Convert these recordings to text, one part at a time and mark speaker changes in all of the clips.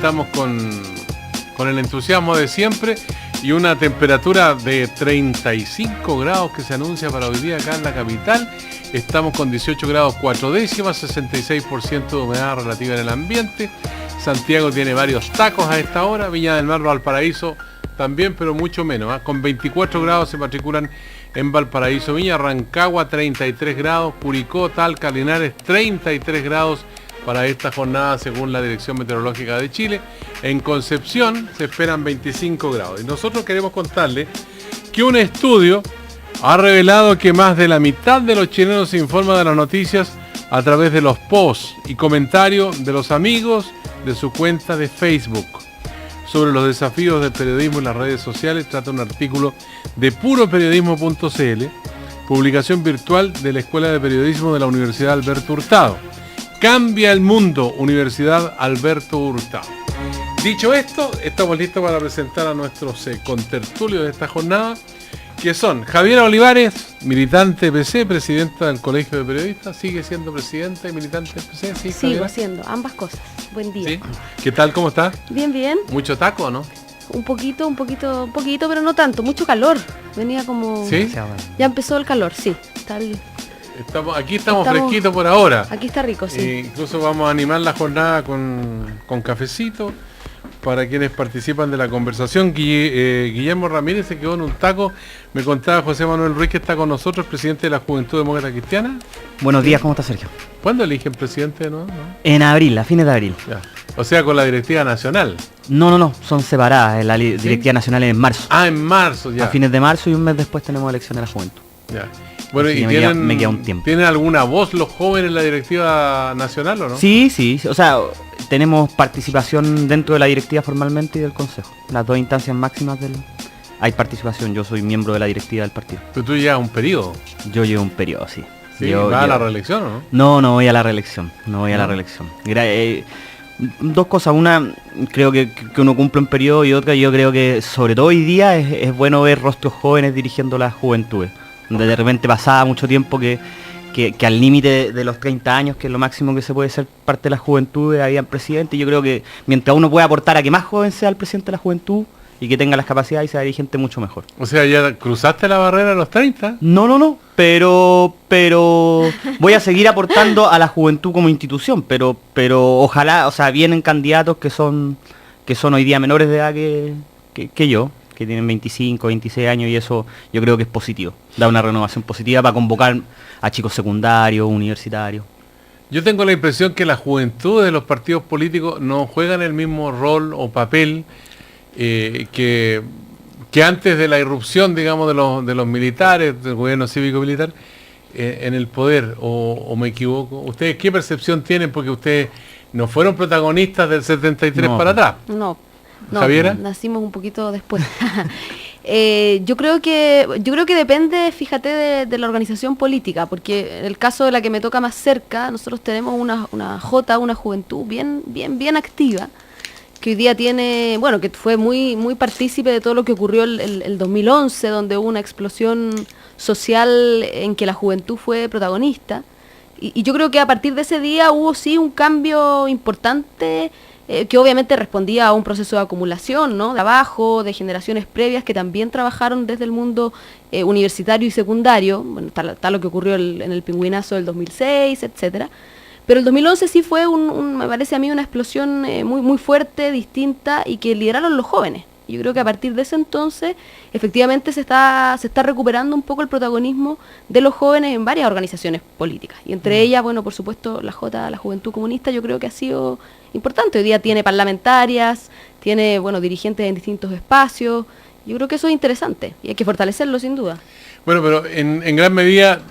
Speaker 1: estamos con el entusiasmo de siempre y una temperatura de 35 grados que se anuncia para hoy día acá en la capital. Estamos con 18 grados 4 décimas, 66% de humedad relativa en el ambiente. Santiago tiene varios tacos a esta hora, Viña del Mar, Valparaíso también, pero mucho menos. Con 24 grados se matriculan en Valparaíso, Viña, Rancagua 33 grados, Curicó, Talca, Linares 33 grados para esta jornada según la Dirección Meteorológica de Chile. En Concepción se esperan 25 grados. Y nosotros queremos contarles que un estudio ha revelado que más de la mitad de los chilenos se informa de las noticias a través de los posts y comentarios de los amigos de su cuenta de Facebook. Sobre los desafíos del periodismo en las redes sociales trata un artículo de puroperiodismo.cl, publicación virtual de la Escuela de Periodismo de la Universidad Alberto Hurtado. Cambia el mundo, Universidad Alberto Hurtado. Dicho esto, estamos listos para presentar a nuestros contertulios de esta jornada, que son Javiera Olivares, militante de PC, presidenta del Colegio de Periodistas. ¿Sigue siendo presidenta y militante de PC? Sí,
Speaker 2: sigo haciendo ambas cosas. Buen día.
Speaker 1: ¿Sí? ¿Qué tal? ¿Cómo estás?
Speaker 2: Bien, bien.
Speaker 1: ¿Mucho taco, no?
Speaker 2: Un poquito, pero no tanto. Mucho calor. Venía como...
Speaker 1: ¿Sí?
Speaker 2: Ya empezó el calor, sí.
Speaker 1: Aquí estamos fresquitos por ahora.
Speaker 2: Aquí está rico, sí.
Speaker 1: Incluso vamos a animar la jornada con cafecito para quienes participan de la conversación. Guillermo Ramírez se quedó en un taco. Me contaba José Manuel Ruiz, que está con nosotros, presidente de la Juventud Demócrata Cristiana.
Speaker 3: Buenos días, ¿cómo está Sergio?
Speaker 1: ¿Cuándo eligen presidente de nuevo? ¿No?
Speaker 3: En abril, a fines de abril.
Speaker 1: Ya. O sea, con la directiva nacional.
Speaker 3: No, son separadas. La directiva nacional es en marzo.
Speaker 1: Ah, en marzo, ya.
Speaker 3: A fines de marzo y un mes después tenemos elecciones de la juventud.
Speaker 1: Ya. Bueno,
Speaker 3: y me queda un tiempo.
Speaker 1: ¿Tienen alguna voz los jóvenes en la directiva nacional o no?
Speaker 3: Sí, o sea, tenemos participación dentro de la directiva formalmente y del consejo. Las dos instancias máximas hay participación. Yo soy miembro de la directiva del partido.
Speaker 1: Pero tú llevas un periodo.
Speaker 3: Yo llevo un periodo, sí.
Speaker 1: ¿Sí? ¿Va a la reelección o no?
Speaker 3: No voy a la reelección. Dos cosas. Una, creo que uno cumple un periodo, y otra, yo creo que sobre todo hoy día es bueno ver rostros jóvenes dirigiendo las juventudes. De repente pasaba mucho tiempo que al límite de los 30 años, que es lo máximo que se puede ser parte de la juventud, habían presidente. Y yo creo que mientras uno pueda aportar a que más joven sea el presidente de la juventud y que tenga las capacidades y sea dirigente, mucho mejor.
Speaker 1: O sea, ¿ya cruzaste la barrera de los 30?
Speaker 3: No, pero voy a seguir aportando a la juventud como institución, pero ojalá, o sea, vienen candidatos que son hoy día menores de edad que yo, que tienen 25, 26 años, y eso yo creo que es positivo. Da una renovación positiva para convocar a chicos secundarios, universitarios.
Speaker 1: Yo tengo la impresión que la juventud de los partidos políticos no juegan el mismo rol o papel que antes de la irrupción, digamos, de los militares, del gobierno cívico-militar, en el poder, o me equivoco. ¿Ustedes qué percepción tienen? Porque ustedes no fueron protagonistas del 73 para atrás.
Speaker 2: No,
Speaker 1: ¿Javiera?
Speaker 2: Nacimos un poquito después. Yo creo que depende, fíjate, de la organización política, porque en el caso de la que me toca más cerca, nosotros tenemos una juventud bien activa, que hoy día tiene, que fue muy partícipe de todo lo que ocurrió el 2011, donde hubo una explosión social en que la juventud fue protagonista. Y yo creo que a partir de ese día hubo sí un cambio importante, que obviamente respondía a un proceso de acumulación, ¿no? De trabajo, de generaciones previas que también trabajaron desde el mundo universitario y secundario. Bueno, está lo que ocurrió en el pingüinazo del 2006, etcétera. Pero el 2011 sí fue me parece a mí, una explosión muy fuerte, distinta, y que lideraron los jóvenes. Yo creo que a partir de ese entonces, efectivamente se está recuperando un poco el protagonismo de los jóvenes en varias organizaciones políticas. Y entre ellas, por supuesto, la Juventud Comunista, yo creo que ha sido importante. Hoy día tiene parlamentarias, tiene, dirigentes en distintos espacios. Yo creo que eso es interesante y hay que fortalecerlo sin duda.
Speaker 1: Bueno, pero en gran medida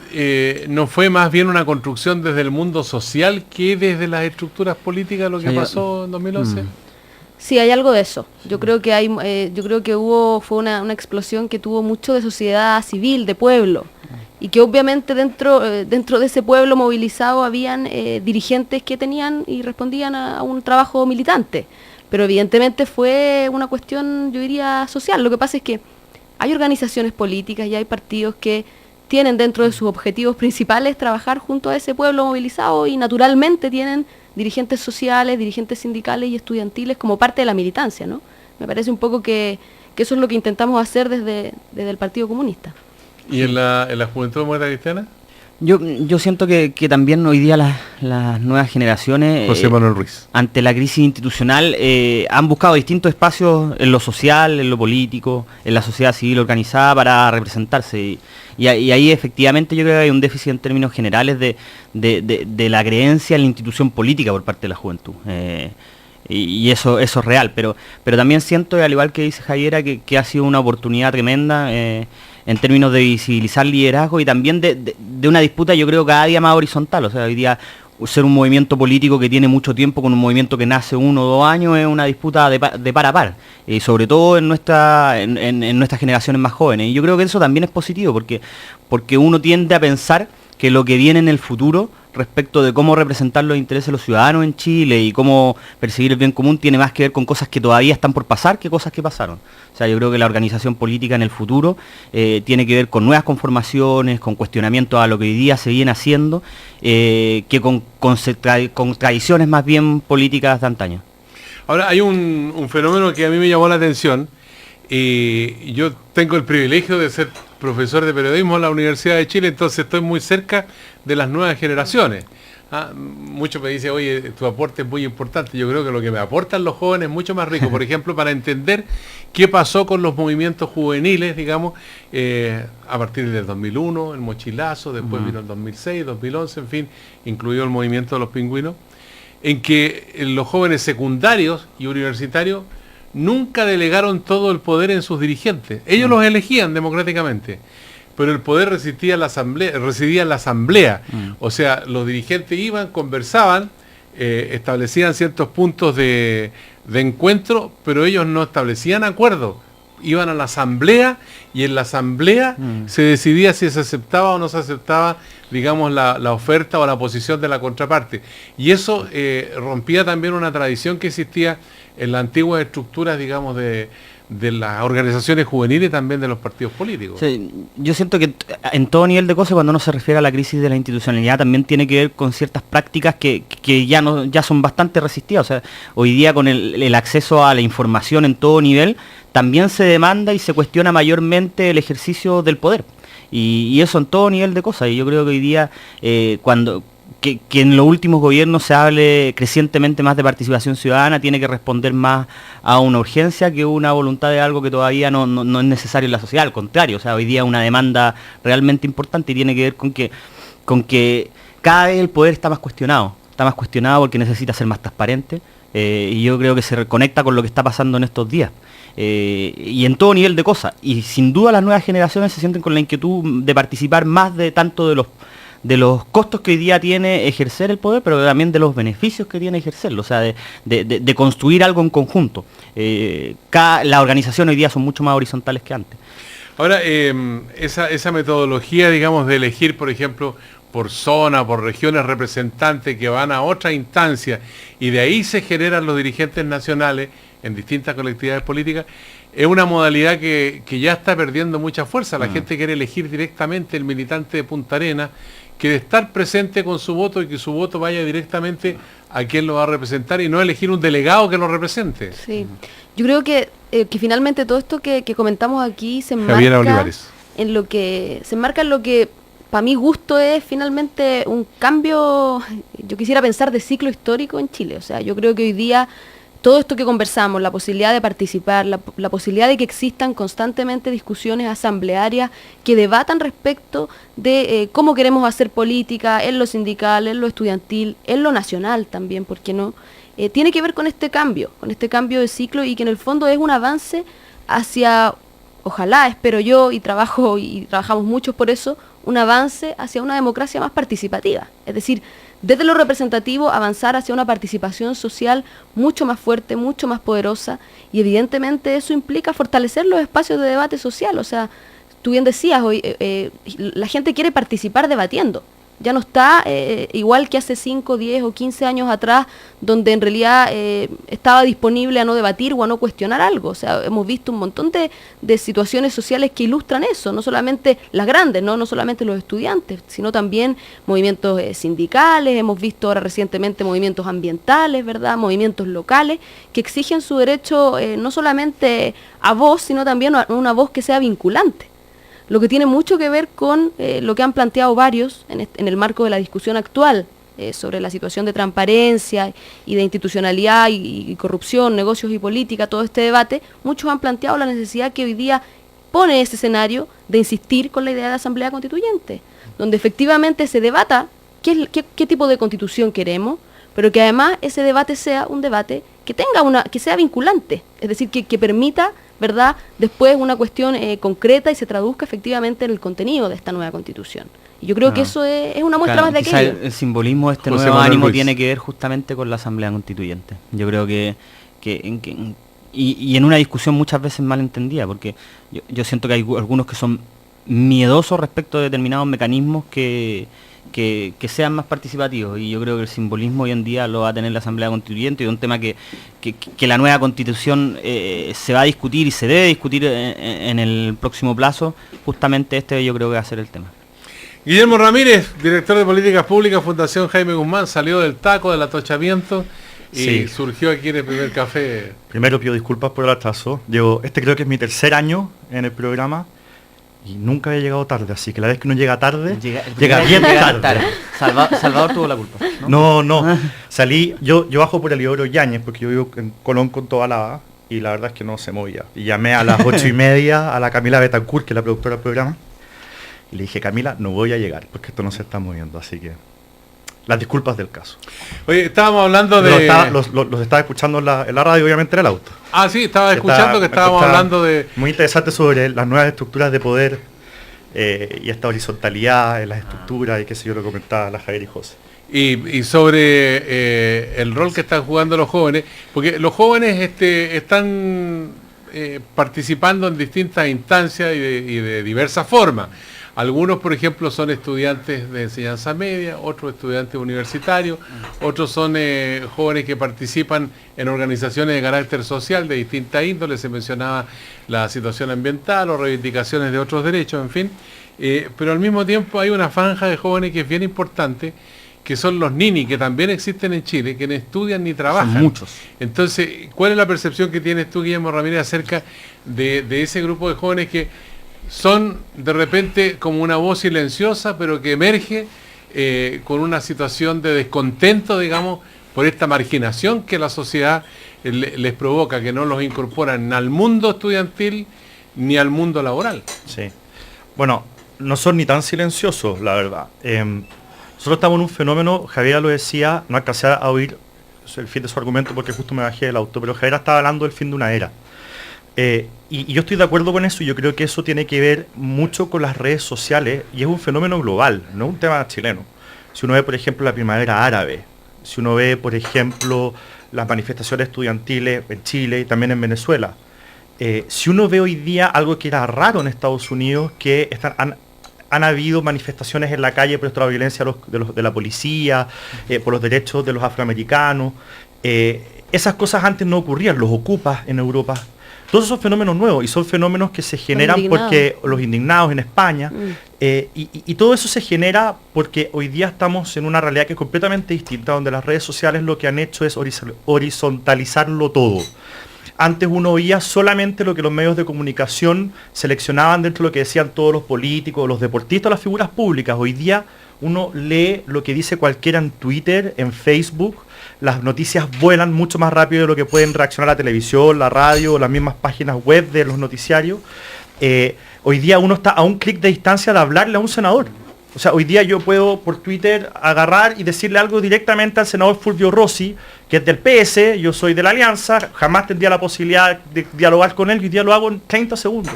Speaker 1: no fue más bien una construcción desde el mundo social que desde las estructuras políticas lo que pasó en 2011.
Speaker 2: Sí, hay algo de eso. Yo creo que fue una explosión que tuvo mucho de sociedad civil, de pueblo, y que obviamente dentro de ese pueblo movilizado habían dirigentes que tenían y respondían a un trabajo militante. Pero evidentemente fue una cuestión, yo diría, social. Lo que pasa es que hay organizaciones políticas y hay partidos que tienen dentro de sus objetivos principales trabajar junto a ese pueblo movilizado, y naturalmente tienen dirigentes sociales, dirigentes sindicales y estudiantiles como parte de la militancia, ¿no? Me parece un poco que eso es lo que intentamos hacer desde el Partido Comunista.
Speaker 1: ¿Y en la Juventud Demócrata Cristiana?
Speaker 3: Yo siento que también hoy día las nuevas generaciones,
Speaker 1: José Manuel Ruiz,
Speaker 3: ante la crisis institucional, han buscado distintos espacios en lo social, en lo político, en la sociedad civil organizada para representarse. Y ahí efectivamente yo creo que hay un déficit en términos generales de la creencia en la institución política por parte de la juventud. Y eso es real, pero también siento, al igual que dice Javiera, que ha sido una oportunidad tremenda en términos de visibilizar liderazgo y también de una disputa, yo creo, cada día más horizontal. O sea, hoy día ser un movimiento político que tiene mucho tiempo con un movimiento que nace 1 o 2 años es una disputa de par a par, sobre todo en nuestras generaciones más jóvenes. Y yo creo que eso también es positivo, porque uno tiende a pensar que lo que viene en el futuro respecto de cómo representar los intereses de los ciudadanos en Chile y cómo perseguir el bien común tiene más que ver con cosas que todavía están por pasar que cosas que pasaron. O sea, yo creo que la organización política en el futuro tiene que ver con nuevas conformaciones, con cuestionamientos a lo que hoy día se viene haciendo, que con tradiciones más bien políticas de antaño.
Speaker 1: Ahora, hay un fenómeno que a mí me llamó la atención. Yo tengo el privilegio de ser profesor de periodismo en la Universidad de Chile, entonces estoy muy cerca de las nuevas generaciones. Muchos me dicen, oye, tu aporte es muy importante. Yo creo que lo que me aportan los jóvenes es mucho más rico. Por ejemplo, para entender qué pasó con los movimientos juveniles, digamos, a partir del 2001, el mochilazo, después vino el 2006, 2011, en fin, incluido el movimiento de los pingüinos, en que los jóvenes secundarios y universitarios nunca delegaron todo el poder en sus dirigentes. Ellos los elegían democráticamente, pero el poder residía en la asamblea. O sea, los dirigentes iban, conversaban, establecían ciertos puntos de encuentro, pero ellos no establecían acuerdos. Iban a la asamblea y en la asamblea se decidía si se aceptaba o no se aceptaba, digamos, la oferta o la posición de la contraparte. Y eso rompía también una tradición que existía en las antiguas estructuras, digamos, de las organizaciones juveniles y también de los partidos políticos.
Speaker 3: Sí, yo siento que en todo nivel de cosas, cuando uno se refiere a la crisis de la institucionalidad, también tiene que ver con ciertas prácticas que ya son bastante resistidas. O sea, hoy día con el acceso a la información en todo nivel, también se demanda y se cuestiona mayormente el ejercicio del poder. Y eso en todo nivel de cosas. Y yo creo que hoy día, que en los últimos gobiernos se hable crecientemente más de participación ciudadana, tiene que responder más a una urgencia que una voluntad de algo que todavía no es necesario en la sociedad. Al contrario, o sea, hoy día una demanda realmente importante y tiene que ver con que cada vez el poder está más cuestionado porque necesita ser más transparente, y yo creo que se reconecta con lo que está pasando en estos días. Y en todo nivel de cosas. Y sin duda las nuevas generaciones se sienten con la inquietud de participar más de tanto de los costos que hoy día tiene ejercer el poder, pero también de los beneficios que tiene ejercerlo, o sea, de construir algo en conjunto. Las organizaciones hoy día son mucho más horizontales que antes.
Speaker 1: Ahora, esa metodología, digamos, de elegir, por ejemplo, por zona, por regiones representantes que van a otra instancia, y de ahí se generan los dirigentes nacionales en distintas colectividades políticas, es una modalidad que ya está perdiendo mucha fuerza. La gente quiere elegir directamente el militante de Punta Arenas, que de estar presente con su voto y que su voto vaya directamente a quien lo va a representar y no elegir un delegado que lo represente.
Speaker 2: Sí, yo creo que finalmente todo esto que comentamos aquí se enmarca en lo que para mi gusto es finalmente un cambio, yo quisiera pensar, de ciclo histórico en Chile. O sea, yo creo que hoy día todo esto que conversamos, la posibilidad de participar, la posibilidad de que existan constantemente discusiones asamblearias que debatan respecto de cómo queremos hacer política en lo sindical, en lo estudiantil, en lo nacional también, ¿por qué no? Tiene que ver con este cambio de ciclo, y que en el fondo es un avance hacia, ojalá, espero yo, y trabajamos muchos por eso, un avance hacia una democracia más participativa. Es decir, desde lo representativo avanzar hacia una participación social mucho más fuerte, mucho más poderosa, y evidentemente eso implica fortalecer los espacios de debate social. O sea, tú bien decías hoy, la gente quiere participar debatiendo, Ya no está igual que hace 5, 10 o 15 años atrás, donde en realidad estaba disponible a no debatir o a no cuestionar algo. O sea, hemos visto un montón de situaciones sociales que ilustran eso, no solamente las grandes, no solamente los estudiantes, sino también movimientos sindicales, hemos visto ahora recientemente movimientos ambientales, ¿verdad? Movimientos locales que exigen su derecho no solamente a voz, sino también a una voz que sea vinculante. Lo que tiene mucho que ver con lo que han planteado varios en el marco de la discusión actual sobre la situación de transparencia y de institucionalidad y corrupción, negocios y política, todo este debate. Muchos han planteado la necesidad que hoy día pone ese escenario de insistir con la idea de Asamblea Constituyente, donde efectivamente se debata qué tipo de constitución queremos, pero que además ese debate sea un debate que sea vinculante, es decir, que permita, ¿verdad?, después una cuestión concreta y se traduzca efectivamente en el contenido de esta nueva constitución. Y yo creo que eso es una muestra más de aquello.
Speaker 3: El simbolismo de este nuevo ánimo tiene que ver justamente con la Asamblea Constituyente. Yo creo que en una discusión muchas veces mal entendida, porque yo siento que hay algunos que son miedosos respecto de determinados mecanismos que sean más participativos, y yo creo que el simbolismo hoy en día lo va a tener la Asamblea Constituyente, y es un tema que la nueva Constitución se va a discutir y se debe discutir en el próximo plazo. Justamente yo creo que va a ser el tema.
Speaker 1: Guillermo Ramírez, director de Políticas Públicas, Fundación Jaime Guzmán, salió del taco, del atochamiento y surgió aquí en el primer café.
Speaker 4: Primero pido disculpas por el atraso. Creo que es mi tercer año en el programa y nunca había llegado tarde, así que la vez que uno llega tarde, llega bien tarde.
Speaker 3: Salvador tuvo la culpa.
Speaker 4: No. Salí, yo bajo por el Isidoro Yáñez, porque yo vivo en Colón con Tobalaba, y la verdad es que no se movía. Y llamé a las 8:30 a la Camila Betancourt, que es la productora del programa, y le dije: Camila, no voy a llegar, porque esto no se está moviendo, así que las disculpas del caso.
Speaker 1: Oye, estábamos hablando de...
Speaker 4: Los estaba escuchando en la radio, obviamente, en el auto.
Speaker 1: Ah, sí, estaba escuchando que estábamos hablando de...
Speaker 4: Muy interesante sobre las nuevas estructuras de poder y esta horizontalidad en las estructuras, y qué sé yo, lo comentaba la Javier y José.
Speaker 1: Y sobre el rol que están jugando los jóvenes, porque los jóvenes están participando en distintas instancias y de diversas formas. Algunos, por ejemplo, son estudiantes de enseñanza media, otros estudiantes universitarios, otros son jóvenes que participan en organizaciones de carácter social de distinta índole. Se mencionaba la situación ambiental o reivindicaciones de otros derechos, en fin. Pero al mismo tiempo hay una franja de jóvenes que es bien importante, que son los nini, que también existen en Chile, que no estudian ni trabajan.
Speaker 3: Son muchos.
Speaker 1: Entonces, ¿cuál es la percepción que tienes tú, Guillermo Ramírez, acerca de ese grupo de jóvenes que son de repente como una voz silenciosa, pero que emerge con una situación de descontento, digamos, por esta marginación que la sociedad les provoca, que no los incorporan al mundo estudiantil ni al mundo laboral?
Speaker 4: Sí. Bueno, no son ni tan silenciosos, la verdad. Nosotros estamos en un fenómeno, Javier lo decía, no alcancé a oír el fin de su argumento porque justo me bajé del auto, pero Javier estaba hablando del fin de una era. Y yo estoy de acuerdo con eso, y yo creo que eso tiene que ver mucho con las redes sociales, y es un fenómeno global, no un tema chileno. Si uno ve, por ejemplo, la primavera árabe, si uno ve, por ejemplo, las manifestaciones estudiantiles en Chile y también en Venezuela, si uno ve hoy día algo que era raro en Estados Unidos, que han habido manifestaciones en la calle por la violencia de la policía, por los derechos de los afroamericanos, esas cosas antes no ocurrían, los ocupas en Europa. Todos esos fenómenos nuevos, y son fenómenos que se generan porque los indignados en España, y todo eso se genera porque hoy día estamos en una realidad que es completamente distinta, donde las redes sociales lo que han hecho es horizontalizarlo todo. Antes uno oía solamente lo que los medios de comunicación seleccionaban dentro de lo que decían todos los políticos, los deportistas, las figuras públicas. Hoy día uno lee lo que dice cualquiera en Twitter, en Facebook. Las noticias vuelan mucho más rápido de lo que pueden reaccionar la televisión, la radio, las mismas páginas web de los noticiarios. Hoy día uno está a un clic de distancia de hablarle a un senador. O sea, hoy día yo puedo por Twitter agarrar y decirle algo directamente al senador Fulvio Rossi, que es del PS, yo soy de la Alianza, jamás tendría la posibilidad de dialogar con él, y hoy día lo hago en 30 segundos.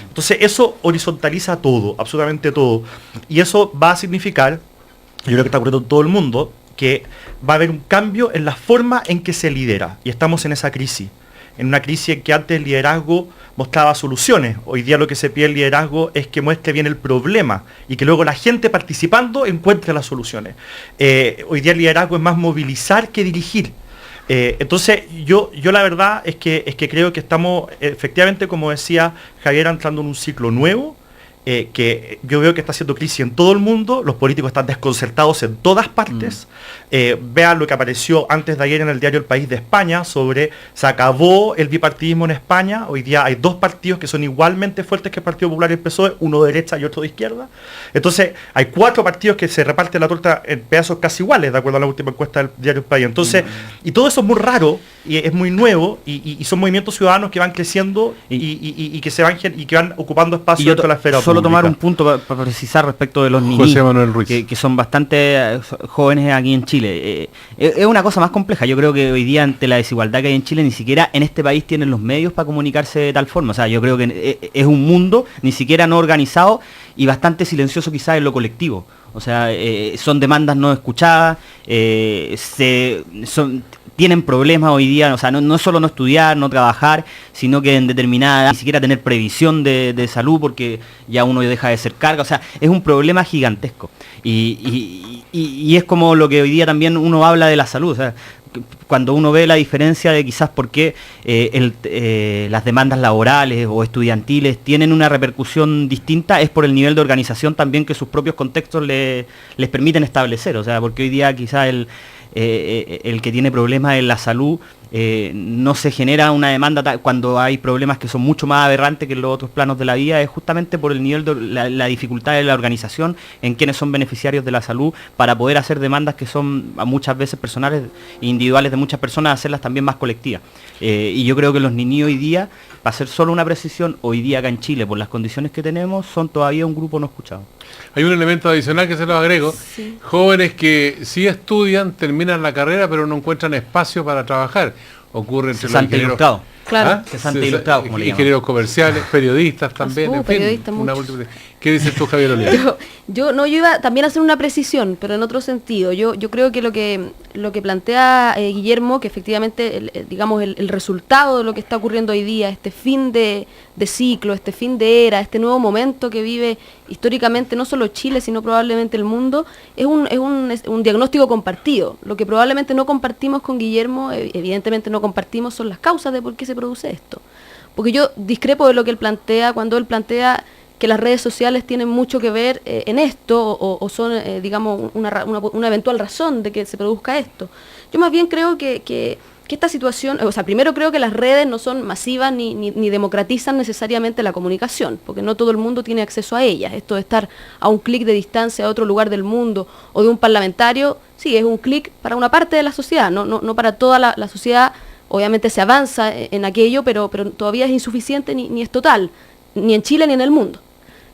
Speaker 4: Entonces eso horizontaliza todo, absolutamente todo. Y eso va a significar, yo creo que está ocurriendo en todo el mundo, que va a haber un cambio en la forma en que se lidera, y estamos en esa crisis. en una crisis en que antes el liderazgo mostraba soluciones. Hoy día lo que se pide el liderazgo es que muestre bien el problema y que luego la gente participando encuentre las soluciones. Hoy día el liderazgo es más movilizar que dirigir. Entonces yo la verdad es que creo que estamos efectivamente, como decía Javier, entrando en un ciclo nuevo, que yo veo que está haciendo crisis en todo el mundo, los políticos están desconcertados en todas partes. Vean lo que apareció antes de ayer en el diario El País de España sobre se acabó el bipartidismo en España. Hoy día hay dos partidos que son igualmente fuertes que el Partido Popular y el PSOE, uno de derecha y otro de izquierda. Entonces hay 4 partidos que se reparten la torta en pedazos casi iguales, de acuerdo a la última encuesta del diario El País. Entonces, y todo eso es muy raro y es muy nuevo, y son movimientos ciudadanos que van creciendo y que van ocupando espacio dentro de la esfera pública.
Speaker 3: Solo tomar un punto para precisar respecto de los niños
Speaker 1: José Manuel Ruiz,
Speaker 3: que son bastante jóvenes aquí en Chile. Es una cosa más compleja. Yo creo que hoy día, ante la desigualdad que hay en Chile, ni siquiera en este país tienen los medios para comunicarse de tal forma. O sea, yo creo que es un mundo ni siquiera no organizado y bastante silencioso quizás en lo colectivo. O sea, son demandas no escuchadas, tienen problemas hoy día, o sea, no es solo no estudiar, no trabajar, sino que en determinada edad, ni siquiera tener previsión de salud porque ya uno deja de ser carga. O sea, es un problema gigantesco. Y es como lo que hoy día también uno habla de la salud. O sea, cuando uno ve la diferencia de quizás por qué las demandas laborales o estudiantiles tienen una repercusión distinta, es por el nivel de organización también que sus propios contextos les permiten establecer. O sea, porque hoy día quizás el que tiene problemas en la salud, no se genera una demanda cuando hay problemas que son mucho más aberrantes que en los otros planos de la vida, es justamente por el nivel de la dificultad de la organización en quienes son beneficiarios de la salud para poder hacer demandas que son muchas veces personales e individuales de muchas personas, hacerlas también más colectivas. Y yo creo que los niños hoy día, para hacer solo una precisión, hoy día acá en Chile, por las condiciones que tenemos, son todavía un grupo no escuchado.
Speaker 1: Hay un elemento adicional que se los agrego.
Speaker 2: Sí.
Speaker 1: Jóvenes que sí estudian, terminan la carrera, pero no encuentran espacio para trabajar. Ocurre entre los ingenieros.
Speaker 3: Ilustrado.
Speaker 2: Claro.
Speaker 3: Cesante ilustrado, como le llaman.
Speaker 1: Ingenieros comerciales, periodistas también. En fin,
Speaker 2: periodistas
Speaker 1: una
Speaker 2: muchos.
Speaker 1: múltiple. ¿Qué dices tú, Javier Oliva?
Speaker 2: Yo iba también a hacer una precisión, pero en otro sentido. Yo creo que lo que plantea Guillermo, que efectivamente digamos el resultado de lo que está ocurriendo hoy día, este fin de ciclo, este fin de era, este nuevo momento que vive históricamente no solo Chile, sino probablemente el mundo, es un diagnóstico compartido. Lo que probablemente no compartimos con Guillermo, evidentemente no compartimos, son las causas de por qué se produce esto. Porque yo discrepo de lo que él plantea cuando él plantea que las redes sociales tienen mucho que ver en esto o son, digamos, una eventual razón de que se produzca esto. Yo más bien creo que esta situación, o sea, primero creo que las redes no son masivas ni democratizan necesariamente la comunicación, porque no todo el mundo tiene acceso a ellas. Esto de estar a un clic de distancia a otro lugar del mundo o de un parlamentario, sí, es un clic para una parte de la sociedad, no para toda la sociedad. Obviamente se avanza en aquello, pero todavía es insuficiente ni es total, ni en Chile ni en el mundo,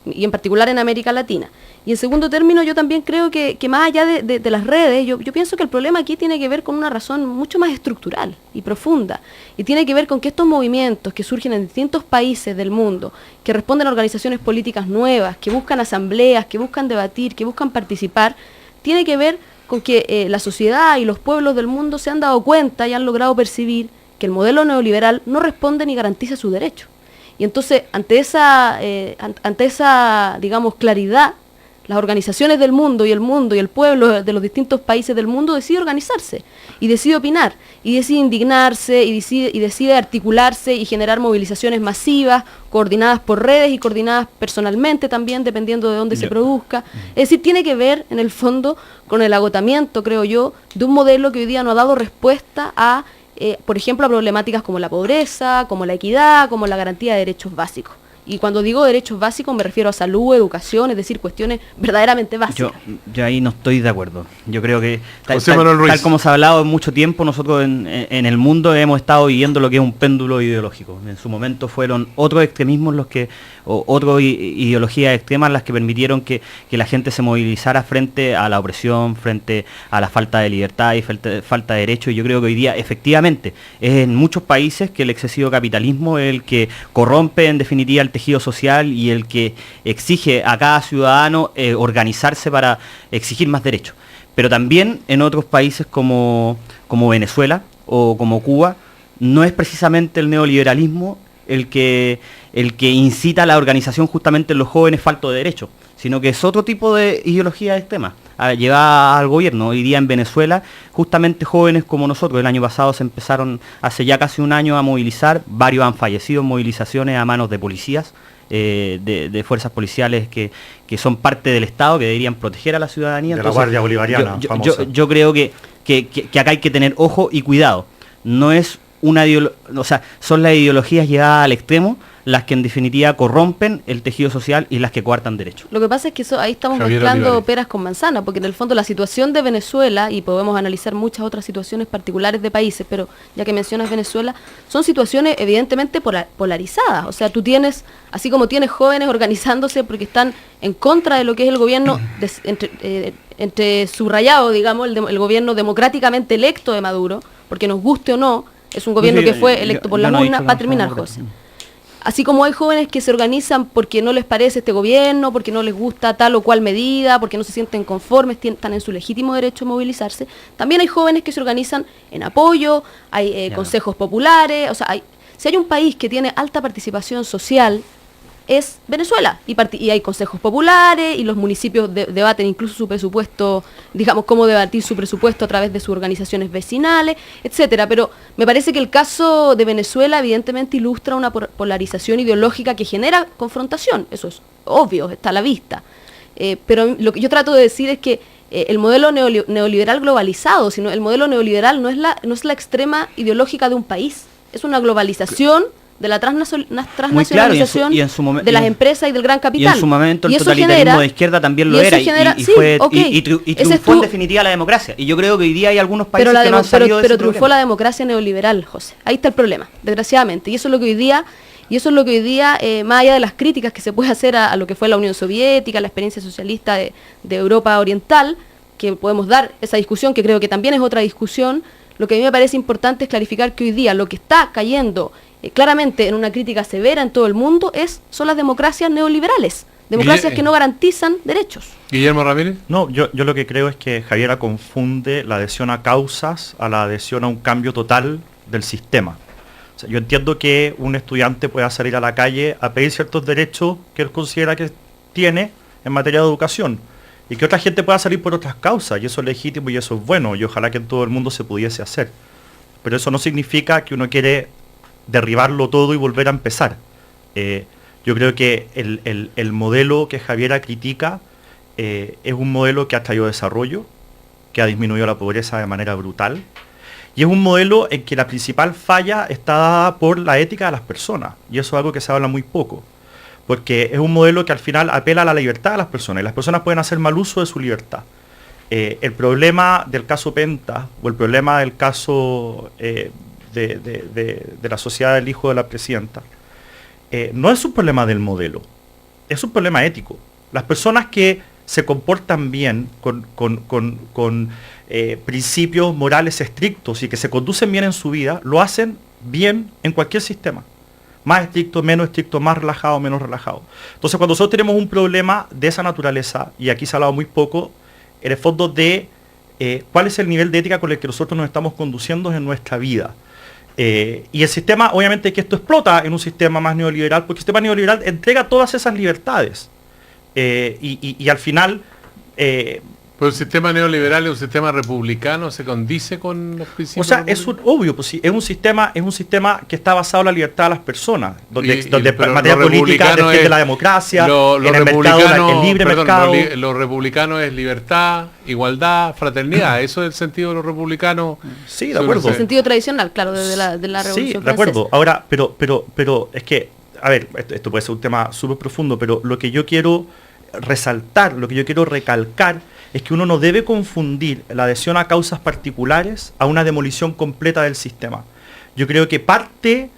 Speaker 2: y en particular en América Latina. Y en segundo término, yo también creo que más allá de las redes, yo pienso que el problema aquí tiene que ver con una razón mucho más estructural y profunda, y tiene que ver con que estos movimientos que surgen en distintos países del mundo, que responden a organizaciones políticas nuevas, que buscan asambleas, que buscan debatir, que buscan participar, tiene que ver con que la sociedad y los pueblos del mundo se han dado cuenta y han logrado percibir que el modelo neoliberal no responde ni garantiza sus derechos. Y entonces, ante esa, digamos, claridad, las organizaciones del mundo y el pueblo de los distintos países del mundo decide organizarse, y decide opinar, y decide indignarse, y decide articularse y generar movilizaciones masivas, coordinadas por redes y coordinadas personalmente también, dependiendo de dónde se produzca. Es decir, tiene que ver, en el fondo, con el agotamiento, creo yo, de un modelo que hoy día no ha dado respuesta a, por ejemplo, a problemáticas como la pobreza, como la equidad, como la garantía de derechos básicos. Y cuando digo derechos básicos me refiero a salud, educación, es decir, cuestiones verdaderamente básicas.
Speaker 3: Yo ahí no estoy de acuerdo. Yo creo que tal como se ha hablado en mucho tiempo, nosotros en el mundo hemos estado viviendo lo que es un péndulo ideológico. En su momento fueron otros extremismos otras ideologías extremas las que permitieron que la gente se movilizara frente a la opresión, frente a la falta de libertad y falta de derechos. Y yo creo que hoy día efectivamente es en muchos países que el excesivo capitalismo es el que corrompe en definitiva el tejido social y el que exige a cada ciudadano organizarse para exigir más derechos. Pero también en otros países como Venezuela o como Cuba no es precisamente el neoliberalismo el que incita a la organización justamente en los jóvenes faltos de derechos, sino que es otro tipo de ideología del tema, llevada al gobierno. Hoy día en Venezuela, justamente jóvenes como nosotros, el año pasado se empezaron, hace ya casi un año, a movilizar, varios han fallecido en movilizaciones a manos de policías, de fuerzas policiales que son parte del Estado, que deberían proteger a la ciudadanía.
Speaker 4: De la Guardia Bolivariana, famosa.
Speaker 3: Yo creo que acá hay que tener ojo y cuidado. No es una o sea, son las ideologías llevadas al extremo las que en definitiva corrompen el tejido social y las que coartan derechos.
Speaker 2: Lo que pasa es que ahí estamos
Speaker 1: Javier
Speaker 2: mezclando
Speaker 1: Olivares.
Speaker 2: peras con manzanas, porque en el fondo la situación de Venezuela, y podemos analizar muchas otras situaciones particulares de países, pero ya que mencionas Venezuela, son situaciones evidentemente polarizadas. O sea, tú tienes, así como tienes jóvenes organizándose porque están en contra de lo que es el gobierno, entre subrayado, digamos, el gobierno democráticamente electo de Maduro, porque nos guste o no, es un gobierno que fue electo por la urna. Para terminar, José. Así como hay jóvenes que se organizan porque no les parece este gobierno, porque no les gusta tal o cual medida, porque no se sienten conformes, están en su legítimo derecho a movilizarse, también hay jóvenes que se organizan en apoyo, hay consejos populares, o sea, si hay un país que tiene alta participación social, es Venezuela, y hay consejos populares, y los municipios debaten incluso su presupuesto, digamos, cómo debatir su presupuesto a través de sus organizaciones vecinales, etcétera. Pero me parece que el caso de Venezuela evidentemente ilustra una polarización ideológica que genera confrontación, eso es obvio, está a la vista. Pero lo que yo trato de decir es que el modelo neoliberal globalizado, sino el modelo neoliberal no es la extrema ideológica de un país, es una globalización de la transnacionalización de las empresas y del gran capital.
Speaker 3: Y en su momento el totalitarismo de izquierda también lo era, y triunfó en definitiva la democracia. Y yo creo que hoy día hay algunos países que no han salido de ese
Speaker 2: triunfó
Speaker 3: problema.
Speaker 2: la democracia neoliberal, José. Ahí está el problema, desgraciadamente. Y eso es lo que hoy día, más allá de las críticas que se puede hacer a lo que fue la Unión Soviética, la experiencia socialista de Europa Oriental, que podemos dar esa discusión, que creo que también es otra discusión, lo que a mí me parece importante es clarificar que hoy día lo que está cayendo claramente en una crítica severa en todo el mundo son las democracias neoliberales, democracias que no garantizan derechos.
Speaker 1: Guillermo Ramírez.
Speaker 4: No, yo lo que creo es que Javiera confunde la adhesión a causas a la adhesión a un cambio total del sistema. O sea, yo entiendo que un estudiante pueda salir a la calle a pedir ciertos derechos que él considera que tiene en materia de educación, y que otra gente pueda salir por otras causas, y eso es legítimo y eso es bueno, y ojalá que en todo el mundo se pudiese hacer. Pero eso no significa que uno quiere derribarlo todo y volver a empezar. Yo creo que el modelo que Javiera critica es un modelo que ha traído desarrollo, que ha disminuido la pobreza de manera brutal, y es un modelo en que la principal falla está dada por la ética de las personas, y eso es algo que se habla muy poco, porque es un modelo que al final apela a la libertad de las personas, y las personas pueden hacer mal uso de su libertad. El problema del caso Penta, o el problema del caso de la sociedad del hijo de la presidenta, no es un problema del modelo, es un problema ético. Las personas que se comportan bien con principios morales estrictos y que se conducen bien en su vida, lo hacen bien en cualquier sistema. Más estricto, menos estricto, más relajado, menos relajado. Entonces, cuando nosotros tenemos un problema de esa naturaleza, y aquí se ha hablado muy poco, en el fondo de cuál es el nivel de ética con el que nosotros nos estamos conduciendo en nuestra vida. Y el sistema, obviamente que esto explota en un sistema más neoliberal, porque el sistema neoliberal entrega todas esas libertades. Y al final...
Speaker 1: Pero el sistema neoliberal y un sistema republicano se condice con los principios.
Speaker 4: O sea, es obvio, pues sí, es un sistema que está basado en la libertad de las personas, donde en materia política defiende la democracia, en el mercado, el libre mercado.
Speaker 1: Lo republicano es libertad, igualdad, fraternidad. Eso es el sentido de los republicanos.
Speaker 4: Sí, de acuerdo.
Speaker 2: El sentido tradicional, claro, de la Revolución
Speaker 4: Sí, de
Speaker 2: Francesa.
Speaker 4: acuerdo. Ahora, pero es que, a ver, esto puede ser un tema súper profundo, pero lo que yo quiero resaltar, lo que yo quiero recalcar, es que uno no debe confundir la adhesión a causas particulares a una demolición completa del sistema. Yo creo que parte,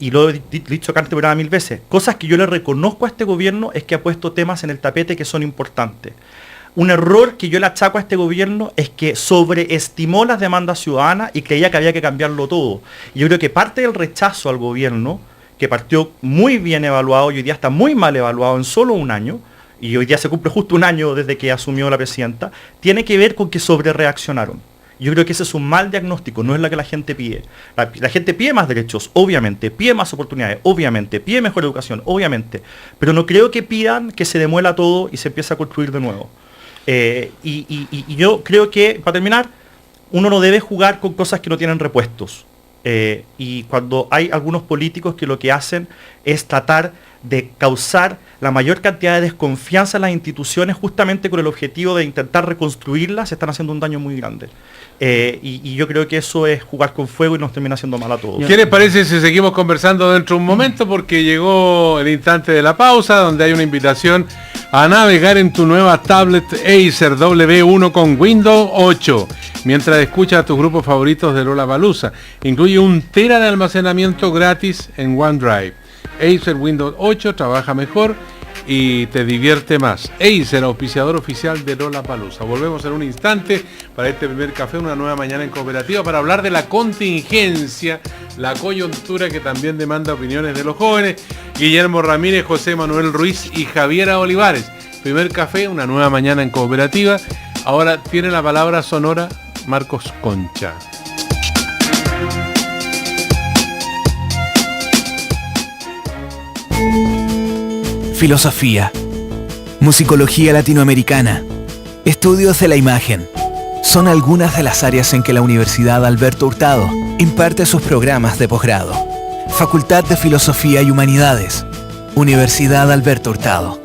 Speaker 4: y lo he dicho acá en este programa 1000 veces, cosas que yo le reconozco a este gobierno es que ha puesto temas en el tapete que son importantes. Un error que yo le achaco a este gobierno es que sobreestimó las demandas ciudadanas y creía que había que cambiarlo todo. Y yo creo que parte del rechazo al gobierno, que partió muy bien evaluado y hoy día está muy mal evaluado en solo un año, y hoy día se cumple justo un año desde que asumió la presidenta, tiene que ver con que sobrereaccionaron. Yo creo que ese es un mal diagnóstico, no es lo que la gente pide. La gente pide más derechos, obviamente, pide más oportunidades, obviamente, pide mejor educación, obviamente, pero no creo que pidan que se demuela todo y se empiece a construir de nuevo. Y yo creo que, para terminar, uno no debe jugar con cosas que no tienen repuestos. Y cuando hay algunos políticos que lo que hacen es tratar de causar la mayor cantidad de desconfianza en las instituciones justamente con el objetivo de intentar reconstruirlas, se están haciendo un daño muy grande. Y yo creo que eso es jugar con fuego y nos termina haciendo mal a todos.
Speaker 1: ¿Qué les parece si seguimos conversando dentro de un momento? Porque llegó el instante de la pausa, donde hay una invitación a navegar en tu nueva tablet Acer W1 con Windows 8, mientras escuchas a tus grupos favoritos de Lollapalooza. Incluye 1 TB de almacenamiento gratis en OneDrive. Acer Windows 8 trabaja mejor y te divierte más. Acer, auspiciador oficial de Lollapalooza. Volvemos en un instante para este primer café, una nueva mañana en cooperativa, para hablar de la contingencia, la coyuntura que también demanda opiniones de los jóvenes. Guillermo Ramírez, José Manuel Ruiz y Javiera Olivares. Primer café, una nueva mañana en cooperativa. Ahora tiene la palabra sonora Marcos Concha.
Speaker 5: Filosofía, musicología latinoamericana, estudios de la imagen, son algunas de las áreas en que la Universidad Alberto Hurtado imparte sus programas de posgrado. Facultad de Filosofía y Humanidades, Universidad Alberto Hurtado.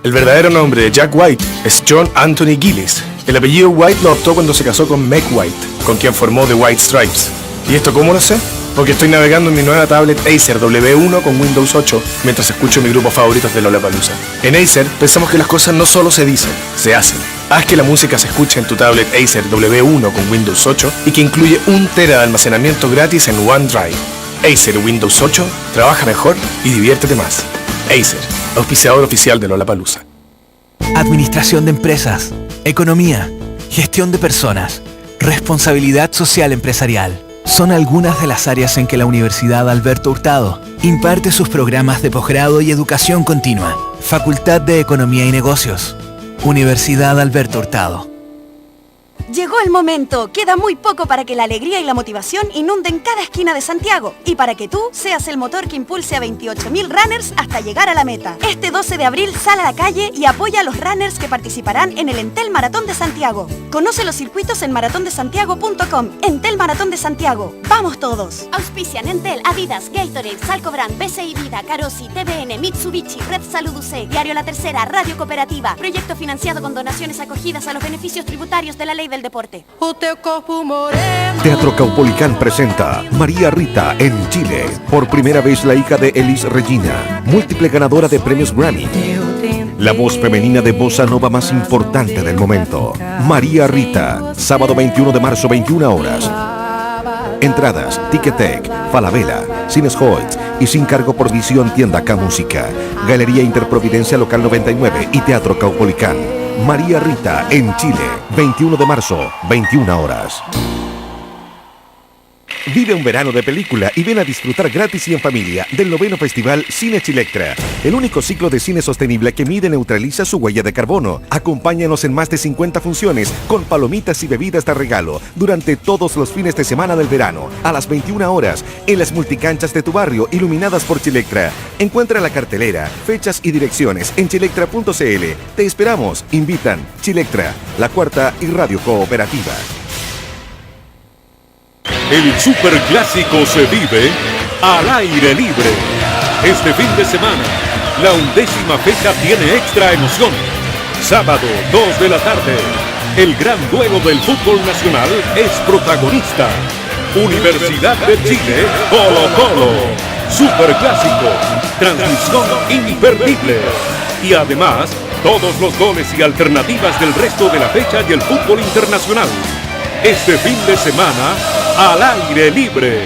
Speaker 6: El verdadero nombre de Jack White es John Anthony Gillis. El apellido White lo optó cuando se casó con Meg White, con quien formó The White Stripes. ¿Y esto cómo lo sé? Porque estoy navegando en mi nueva tablet Acer W1 con Windows 8 mientras escucho mis grupos favoritos de Lollapalooza. En Acer pensamos que las cosas no solo se dicen, se hacen. Haz que la música se escuche en tu tablet Acer W1 con Windows 8 y que incluye 1 TB de almacenamiento gratis en OneDrive. Acer Windows 8, trabaja mejor y diviértete más. Acer, auspiciador oficial de Lollapalooza.
Speaker 5: Administración de empresas, economía, gestión de personas, responsabilidad social empresarial. Son algunas de las áreas en que la Universidad Alberto Hurtado imparte sus programas de posgrado y educación continua. Facultad de Economía y Negocios, Universidad Alberto Hurtado.
Speaker 7: Llegó el momento, queda muy poco para que la alegría y la motivación inunden cada esquina de Santiago y para que tú seas el motor que impulse a 28.000 runners hasta llegar a la meta. Este 12 de abril sal a la calle y apoya a los runners que participarán en el Entel Maratón de Santiago. Conoce los circuitos en maratondesantiago.com. Entel Maratón de Santiago. ¡Vamos todos! Auspician Entel, Adidas, Gatorade, Salcobran, BCI Vida, Carosi, TVN, Mitsubishi, Red Salud UC, Diario La Tercera, Radio Cooperativa. Proyecto financiado con donaciones acogidas a los beneficios tributarios de la Ley del Deporte.
Speaker 8: Teatro Caupolicán presenta María Rita en Chile. Por primera vez la hija de Elis Regina, múltiple ganadora de premios Grammy. La voz femenina de bossa nova más importante del momento. María Rita, sábado 21 de marzo, 21 horas. Entradas, Ticketek, Falabella, Cines Hoyts y sin cargo por visión Tienda K Música. Galería Interprovidencia Local 99 y Teatro Caupolicán. María Rita en Chile, 21 de marzo, 21 horas. Vive un verano de película y ven a disfrutar gratis y en familia del 9º Festival Cine Chilectra, el único ciclo de cine sostenible que mide y neutraliza su huella de carbono. Acompáñanos en más de 50 funciones con palomitas y bebidas de regalo durante todos los fines de semana del verano, a las 21 horas, en las multicanchas de tu barrio iluminadas por Chilectra. Encuentra la cartelera, fechas y direcciones en chilectra.cl. Te esperamos. Invitan Chilectra, La Cuarta y Radio Cooperativa.
Speaker 9: El superclásico se vive al aire libre. Este fin de semana, la 11ª fecha tiene extra emoción. Sábado, 2 de la tarde, el gran duelo del fútbol nacional es protagonista. Universidad de Chile, Colo-Colo. Superclásico, transmisión imperdible. Y además, todos los goles y alternativas del resto de la fecha y el fútbol internacional. Este fin de semana, al aire libre.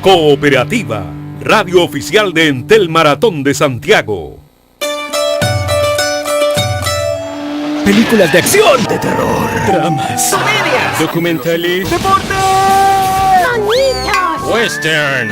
Speaker 9: Cooperativa, radio oficial de Entel Maratón de Santiago.
Speaker 5: Películas de acción, de terror,
Speaker 9: Dramas,
Speaker 5: comedias,
Speaker 9: documentales,
Speaker 5: deportes,
Speaker 7: ¡Bonitos!
Speaker 10: Western.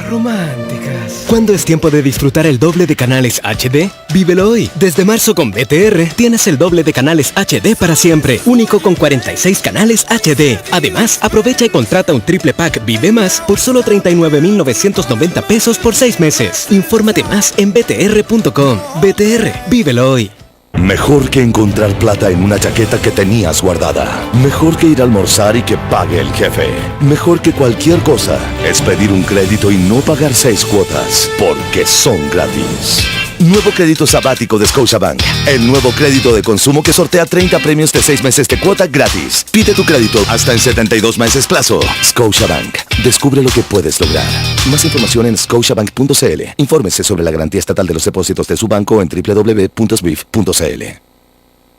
Speaker 11: Románticas. ¿Cuándo es tiempo de disfrutar el doble de canales HD? Vívelo hoy. Desde marzo con BTR tienes el doble de canales HD para siempre. Único con 46 canales HD. Además, aprovecha y contrata un triple pack Vive Más por solo 39,990 pesos por 6 meses. Infórmate más en btr.com. BTR, vívelo hoy.
Speaker 12: Mejor que encontrar plata en una chaqueta que tenías guardada. Mejor que ir a almorzar y que pague el jefe. Mejor que cualquier cosa es pedir un crédito y no pagar 6 cuotas, porque son gratis. Nuevo crédito sabático de Scotiabank. El nuevo crédito de consumo que sortea 30 premios de 6 meses de cuota gratis. Pide tu crédito hasta en 72 meses plazo. Scotiabank. Descubre lo que puedes lograr. Más información en scotiabank.cl. Infórmese sobre la garantía estatal de los depósitos de su banco en www.sbif.cl.